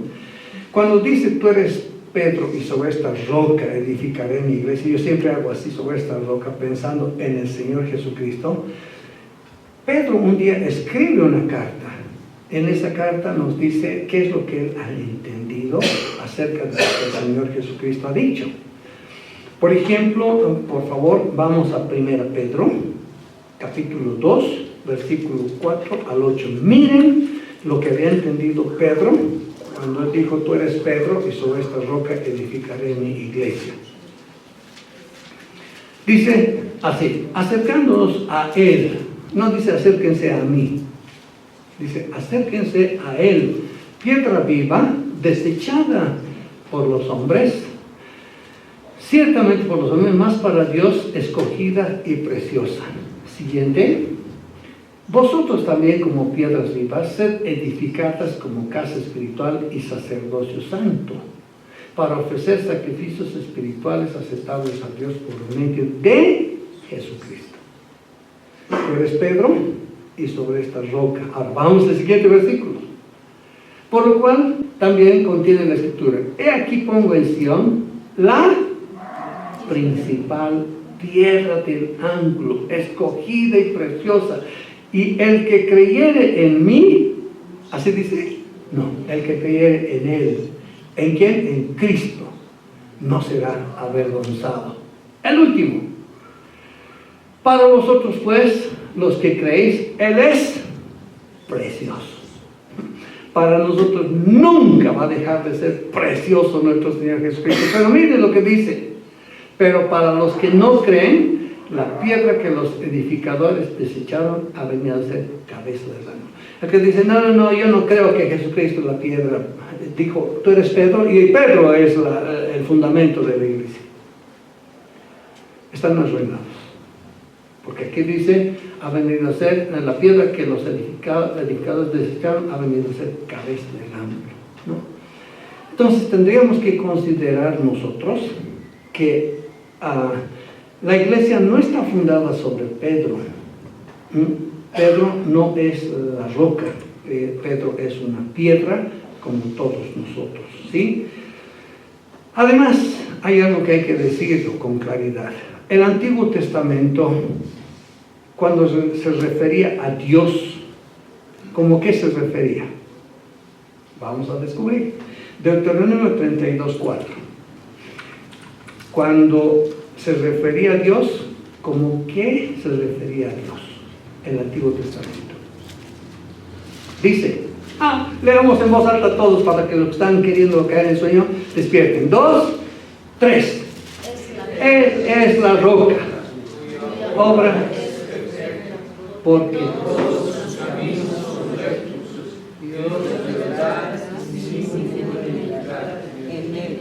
[SPEAKER 1] Cuando dice tú eres Pedro y sobre esta roca edificaré mi iglesia, yo siempre hago así, sobre esta roca, pensando en el Señor Jesucristo. Pedro un día escribe una carta. En esa carta nos dice qué es lo que él ha entendido acerca de lo que el Señor Jesucristo ha dicho. Por ejemplo, por favor, vamos a 1 Pedro, capítulo 2, versículo 4 al 8. Miren lo que había entendido Pedro cuando él dijo, tú eres Pedro y sobre esta roca edificaré mi iglesia. Dice así, acercándonos a él, no dice acérquense a mí. Dice, acérquense a él, piedra viva, desechada por los hombres, ciertamente por los hombres, más para Dios, escogida y preciosa. Siguiente, vosotros también como piedras vivas, sed edificadas como casa espiritual y sacerdocio santo, para ofrecer sacrificios espirituales aceptables a Dios por medio de Jesucristo. Tú eres Pedro, y sobre esta roca. Ahora vamos al siguiente versículo. Por lo cual también contiene la escritura. He aquí pongo en Sión la principal piedra del ángulo, escogida y preciosa. Y el que creyere en mí, así dice, no, el que creyere en él. ¿En quién? En Cristo. No será avergonzado. El último. Para vosotros pues, los que creéis, Él es precioso. Para nosotros nunca va a dejar de ser precioso nuestro Señor Jesucristo. Pero miren lo que dice. Pero para los que no creen, la piedra que los edificadores desecharon ha venido a ser cabeza de ramo. El que dice, no, yo no creo que Jesucristo es la piedra. Dijo, tú eres Pedro y Pedro es el fundamento de la iglesia. Están arruinados. Porque aquí dice, ha venido a ser, la piedra que los edificadores desecharon, ha venido a ser cabeza del ángulo, ¿no? Entonces tendríamos que considerar nosotros que la iglesia no está fundada sobre Pedro. Pedro no es la roca, Pedro es una piedra como todos nosotros, ¿sí? Además, hay algo que hay que decirlo con claridad. El Antiguo Testamento, cuando se refería a Dios, ¿cómo qué se refería? Vamos a descubrir. Deuteronomio 32:4. Cuando se refería a Dios, ¿cómo qué se refería a Dios? El Antiguo Testamento. Dice, leamos en voz alta todos para que los que están queriendo caer en sueño despierten. 2, 3. Él es la roca, obra, porque todos sus caminos son rectos, Dios de verdad y sin iniquidad, en él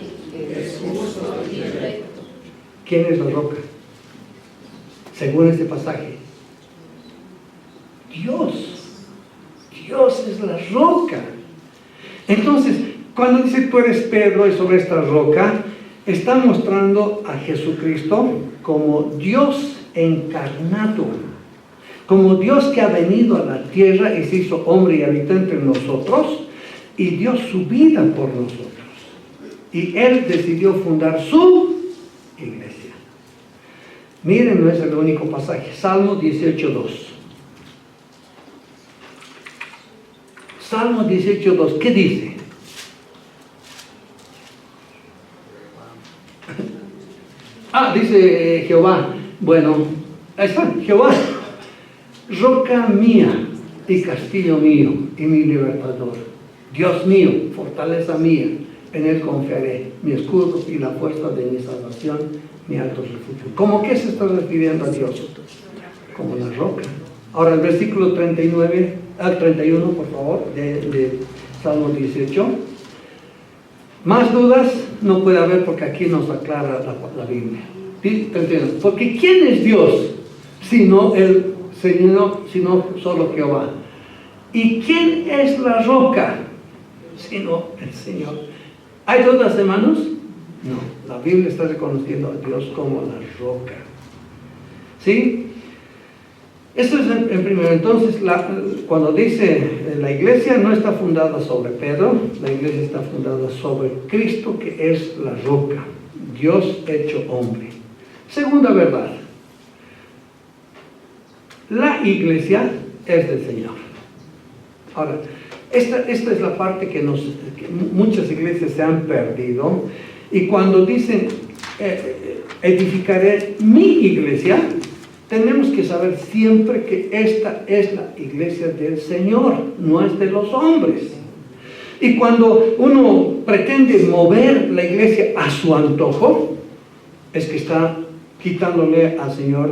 [SPEAKER 1] es justo y recto. ¿Quién es la roca? Según este pasaje, Dios es la roca. Entonces, cuando dice tú eres Pedro y sobre esta roca, está mostrando a Jesucristo como Dios encarnado, como Dios que ha venido a la tierra y se hizo hombre y habitó entre nosotros y dio su vida por nosotros. Y Él decidió fundar su iglesia. Miren, no es el único pasaje. Salmo 18:2. Salmo 18:2. ¿Qué dice? Dice Jehová, bueno, ahí está, Jehová, roca mía y castillo mío y mi libertador, Dios mío, fortaleza mía, en Él confiaré, mi escudo y la fuerza de mi salvación, mi alto refugio. ¿Cómo que se está refiriendo a Dios? Como la roca. Ahora el versículo 39 al 31, por favor, de Salmo 18. Más dudas no puede haber porque aquí nos aclara la Biblia. 31. Porque ¿quién es Dios sino el Señor, sino solo Jehová? ¿Y quién es la roca sino el Señor? ¿Hay dudas, hermanos? No, la Biblia está reconociendo a Dios como la roca. ¿Sí? Esto es en primero. Entonces, cuando dice la iglesia no está fundada sobre Pedro, la iglesia está fundada sobre Cristo, que es la roca, Dios hecho hombre. Segunda verdad, la iglesia es del Señor. Ahora, esta es la parte que muchas iglesias se han perdido, y cuando dicen edificaré mi iglesia, tenemos que saber siempre que esta es la iglesia del Señor, no es de los hombres. Y cuando uno pretende mover la iglesia a su antojo, es que está quitándole al Señor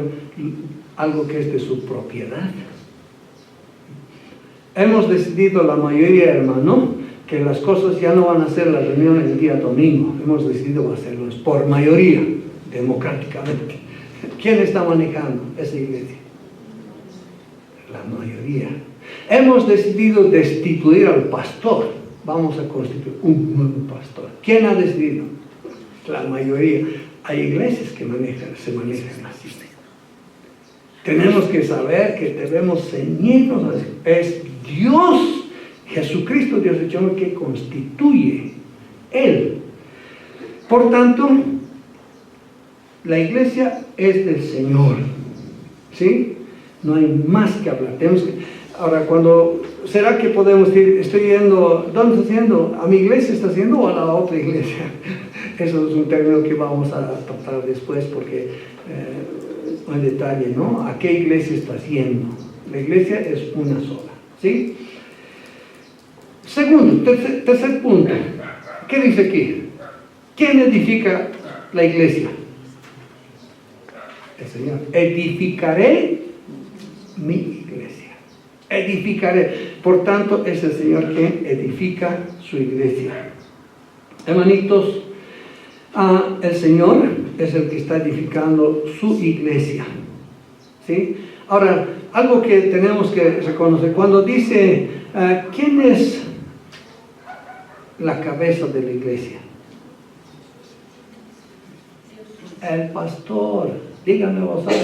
[SPEAKER 1] algo que es de su propiedad. Hemos decidido la mayoría, hermano, que las cosas ya no van a ser la reunión el día domingo. Hemos decidido hacerlo por mayoría, democráticamente. ¿Quién está manejando esa iglesia? La mayoría. Hemos decidido destituir al pastor. Vamos a constituir un nuevo pastor. ¿Quién ha decidido? La mayoría. Hay iglesias que se manejan así. Tenemos que saber que debemos ceñirnos. Es Dios, Jesucristo, Dios hecho hombre, que constituye Él. Por tanto, la iglesia es del Señor. ¿Sí? No hay más que hablar. Ahora, ¿será que podemos decir, estoy yendo, ¿dónde está yendo? ¿A mi iglesia está yendo o a la otra iglesia? Eso es un término que vamos a tratar después porque en detalle, ¿no? ¿A qué iglesia estás yendo? La iglesia es una sola. ¿Sí? Segundo, tercer punto. ¿Qué dice aquí? ¿Quién edifica la iglesia? El Señor. Edificaré mi iglesia. Edificaré. Por tanto, es el Señor quien edifica su iglesia. Hermanitos, el Señor es el que está edificando su iglesia. ¿Sí? Ahora, algo que tenemos que reconocer, cuando dice, ¿quién es la cabeza de la iglesia? El pastor. Díganme vosotros.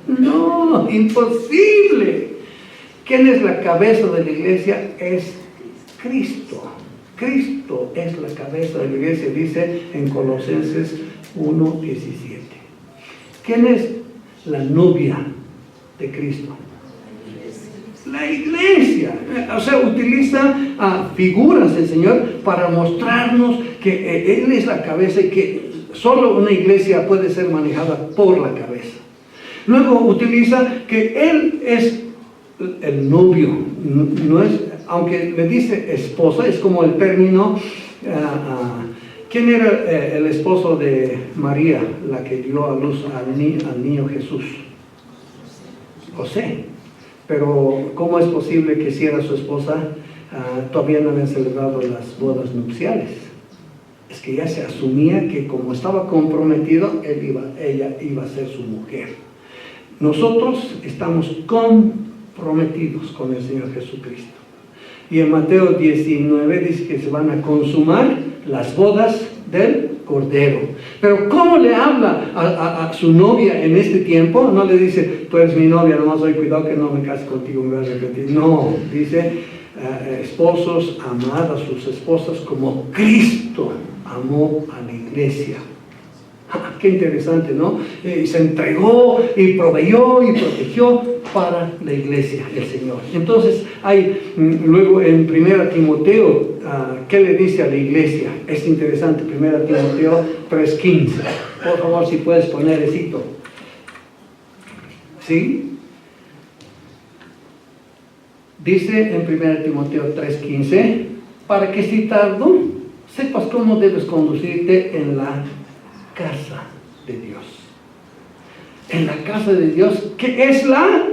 [SPEAKER 1] No, imposible. ¿Quién es la cabeza de la iglesia? Es Cristo. Cristo es la cabeza de la iglesia, dice en Colosenses 1:17. ¿Quién es la novia de Cristo? La iglesia. O sea, utiliza figuras el Señor para mostrarnos que Él es la cabeza y que solo una iglesia puede ser manejada por la cabeza. Luego utiliza que Él es el novio, no es, aunque le dice esposa, es como el término. ¿Quién era el esposo de María, la que dio a luz al niño Jesús? José. Pero ¿cómo es posible que si era su esposa todavía no habían celebrado las bodas nupciales? Es que ya se asumía que como estaba comprometido, ella iba a ser su mujer. Nosotros estamos comprometidos con el Señor Jesucristo. Y en Mateo 19 dice que se van a consumar las bodas del Cordero. Pero ¿cómo le habla a su novia en este tiempo? No le dice, tú eres mi novia, nomás hoy cuidado que no me case contigo, me vas a repetir. No, dice, esposos, amad a sus esposas como Cristo amó a la iglesia. Qué interesante, ¿no? Se entregó y proveyó y protegió para la iglesia, el Señor. Entonces, hay luego en 1 Timoteo, ¿qué le dice a la iglesia? Es interesante, 1 Timoteo 3:15. Por favor, si puedes poner esito. ¿Sí? Dice en 1 Timoteo 3:15, para que si tardo, sepas cómo debes conducirte en la casa de Dios. En la casa de Dios, que es la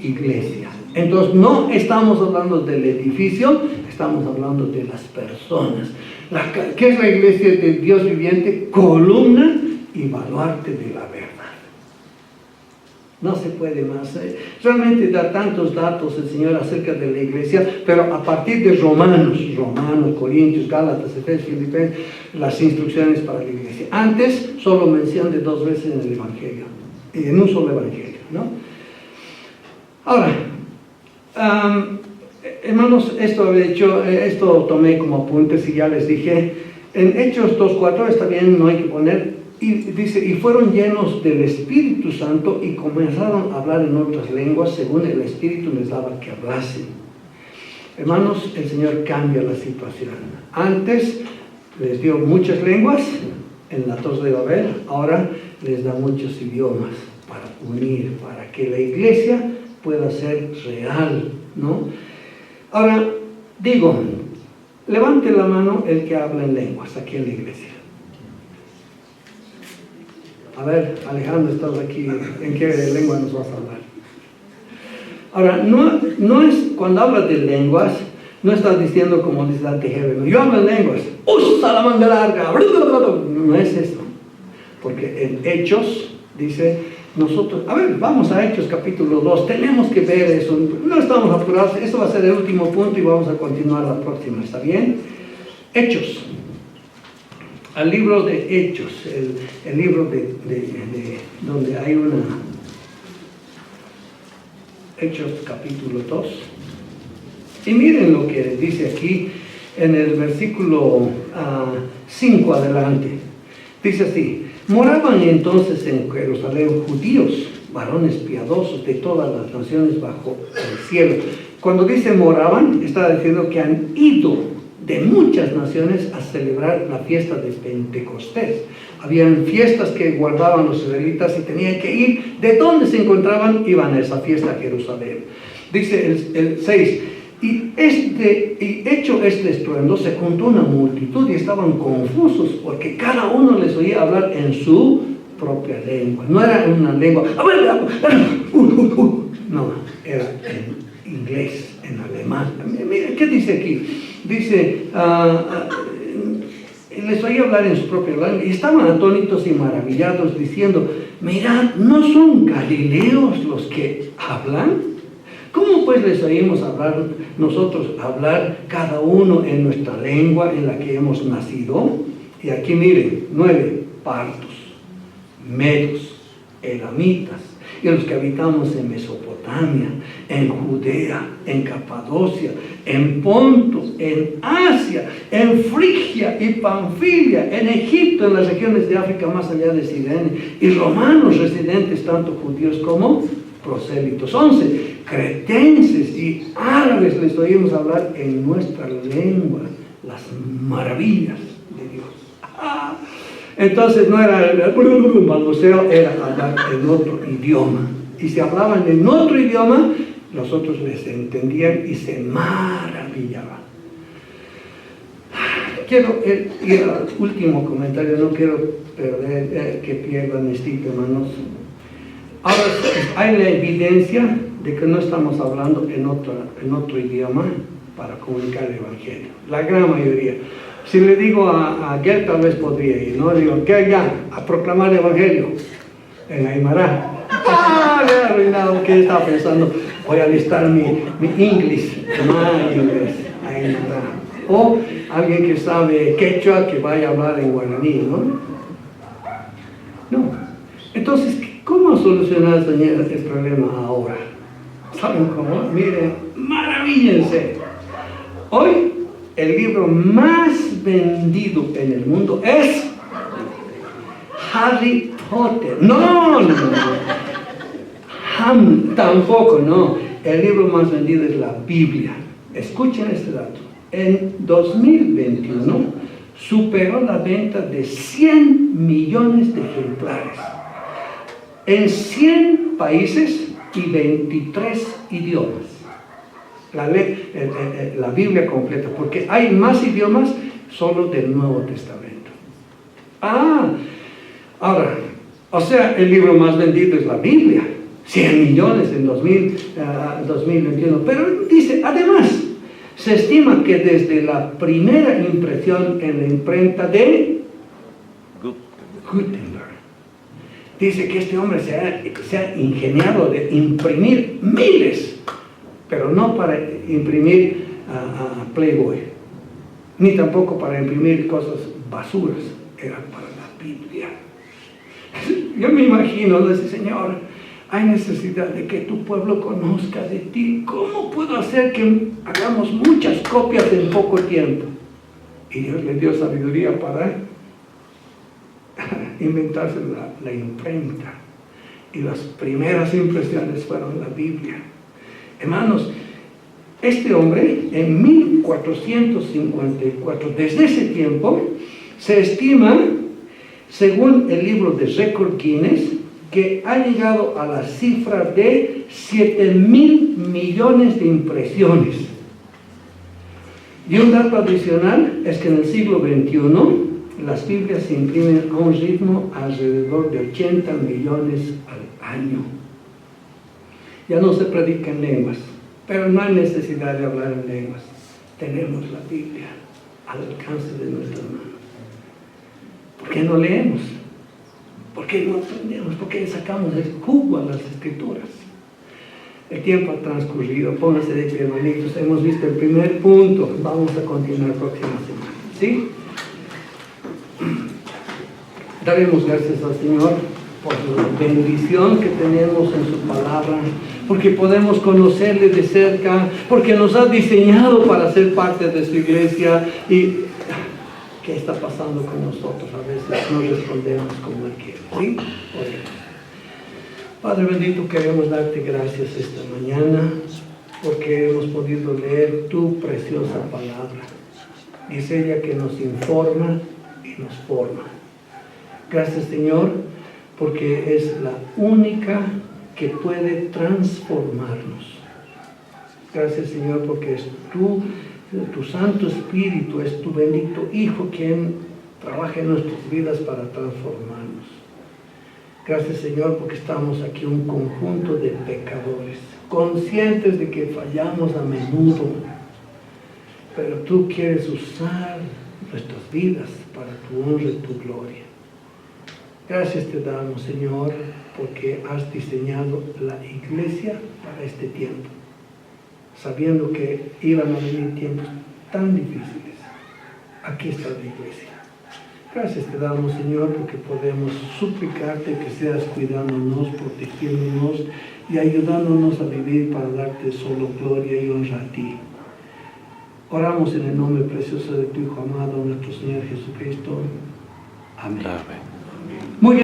[SPEAKER 1] iglesia. Entonces no estamos hablando del edificio, estamos hablando de las personas. ¿Qué es la iglesia de Dios viviente? Columna y baluarte de la verdad. No se puede más. Realmente da tantos datos el Señor acerca de la iglesia, pero a partir de Romanos, Corintios, Gálatas, Efesios, Filipenses, las instrucciones para la iglesia. Antes solo menciona de 2 veces en el Evangelio, en un solo Evangelio, ¿no? Ahora, hermanos, esto tomé como apuntes y ya les dije, en Hechos 2:4 está bien, no hay que poner. Y dice, y fueron llenos del Espíritu Santo y comenzaron a hablar en otras lenguas según el Espíritu les daba que hablasen. Hermanos, el Señor cambia la situación. Antes les dio muchas lenguas en la Torre de Babel, ahora les da muchos idiomas para unir, para que la iglesia pueda ser real, ¿no? Ahora, digo, levante la mano el que habla en lenguas aquí en la iglesia. A ver, Alejandro, estás aquí, ¿en qué lengua nos vas a hablar? Ahora, no es, cuando hablas de lenguas, no estás diciendo como dice la TGV, yo hablo en lenguas, ¡usa la manga larga! No es eso, porque en Hechos dice, nosotros, a ver, vamos a Hechos capítulo 2, tenemos que ver eso, no estamos apurados, esto va a ser el último punto y vamos a continuar la próxima, ¿está bien? Hechos. Al libro de Hechos, el libro de donde hay una... Hechos capítulo 2. Y miren lo que dice aquí en el versículo 5 adelante. Dice así, moraban entonces en Jerusalén judíos, varones piadosos de todas las naciones bajo el cielo. Cuando dice moraban, está diciendo que han ido de muchas naciones a celebrar la fiesta de Pentecostés. Habían fiestas que guardaban los israelitas y tenían que ir. ¿De dónde se encontraban? Iban a esa fiesta a Jerusalén. Dice el 6, y hecho este estruendo, se juntó una multitud y estaban confusos porque cada uno les oía hablar en su propia lengua. No era una lengua, no, era en inglés, en alemán. Mira, ¿qué dice aquí? Dice, les oía hablar en su propia lengua y estaban atónitos y maravillados diciendo, mirad, ¿no son galileos los que hablan? ¿Cómo pues les oímos nosotros hablar cada uno en nuestra lengua en la que hemos nacido? Y aquí miren, 9, partos, medos, elamitas, y los que habitamos en Mesopotamia, en Judea, en Capadocia, en Ponto, en Asia, en Frigia y Panfilia, en Egipto, en las regiones de África más allá de Sirene, y romanos residentes, tanto judíos como prosélitos. 11, cretenses y árabes les oímos hablar en nuestra lengua las maravillas de Dios. Entonces no era el balbuceo, era hablar en otro idioma. Y si hablaban en otro idioma, los otros les entendían y se maravillaban. Quiero ir al último comentario, no quiero perder que pierdan este tiempo, hermanos. Ahora hay la evidencia de que no estamos hablando en otro idioma para comunicar el Evangelio. La gran mayoría. Si le digo a Gel, tal vez podría ir, ¿no? Le digo, Gel, ya, a proclamar el Evangelio en Aymara. Le he arruinado, ¿qué estaba pensando? Voy a alistar mi inglés, Aymara. O alguien que sabe quechua, que vaya a hablar en guaraní, ¿no? No. Entonces, ¿cómo solucionar el problema ahora? ¿Saben cómo? Miren, maravíllense. Hoy, el libro más vendido en el mundo es Harry Potter. No. Tampoco, no. El libro más vendido es la Biblia. Escuchen este dato. En 2021 superó la venta de 100 millones de ejemplares en 100 países y 23 idiomas. la Biblia completa, porque hay más idiomas solo del Nuevo Testamento. Ahora, o sea, el libro más vendido es la Biblia, 100 millones en 2021, pero dice, además, se estima que desde la primera impresión en la imprenta de Gutenberg, dice que este hombre se ha ingeniado de imprimir miles, pero no para imprimir a Playboy, ni tampoco para imprimir cosas basuras, era para la Biblia. Yo me imagino, dice, Señor, hay necesidad de que tu pueblo conozca de ti. ¿Cómo puedo hacer que hagamos muchas copias en poco tiempo? Y Dios le dio sabiduría para inventarse la imprenta. Y las primeras impresiones fueron la Biblia. Hermanos, este hombre en 1454, desde ese tiempo, se estima, según el libro de Récord Guinness, que ha llegado a la cifra de 7,000 millones de impresiones. Y un dato adicional es que en el siglo XXI las Biblias se imprimen a un ritmo alrededor de 80 millones al año. Ya no se predica en lenguas, pero no hay necesidad de hablar en lenguas. Tenemos la Biblia al alcance de nuestras manos. ¿Por qué no leemos? ¿Por qué no aprendemos? ¿Por qué sacamos el jugo a las Escrituras? El tiempo ha transcurrido, pónganse de pie, hermanitos. Hemos visto el primer punto, vamos a continuar la próxima semana. ¿Sí? Daremos gracias al Señor por la bendición que tenemos en su palabra, porque podemos conocerle de cerca, porque nos ha diseñado para ser parte de su iglesia. Y ¿qué está pasando con nosotros? A veces no respondemos como Él quiere. ¿Sí? Oremos. Padre bendito, queremos darte gracias esta mañana porque hemos podido leer tu preciosa palabra. Dice ella que nos informa y nos forma. Gracias, Señor, porque es la única que puede transformarnos. Gracias, Señor, porque es tu Santo Espíritu, es tu bendito Hijo quien trabaja en nuestras vidas para transformarnos. Gracias, Señor, porque estamos aquí un conjunto de pecadores, conscientes de que fallamos a menudo, pero tú quieres usar nuestras vidas para tu honra y tu gloria. Gracias te damos, Señor, porque has diseñado la iglesia para este tiempo, sabiendo que iban a venir tiempos tan difíciles. Aquí está la iglesia. Gracias te damos, Señor, porque podemos suplicarte que seas cuidándonos, protegiéndonos y ayudándonos a vivir para darte solo gloria y honra a ti. Oramos en el nombre precioso de tu Hijo amado, nuestro Señor Jesucristo. Amén. Muy bien.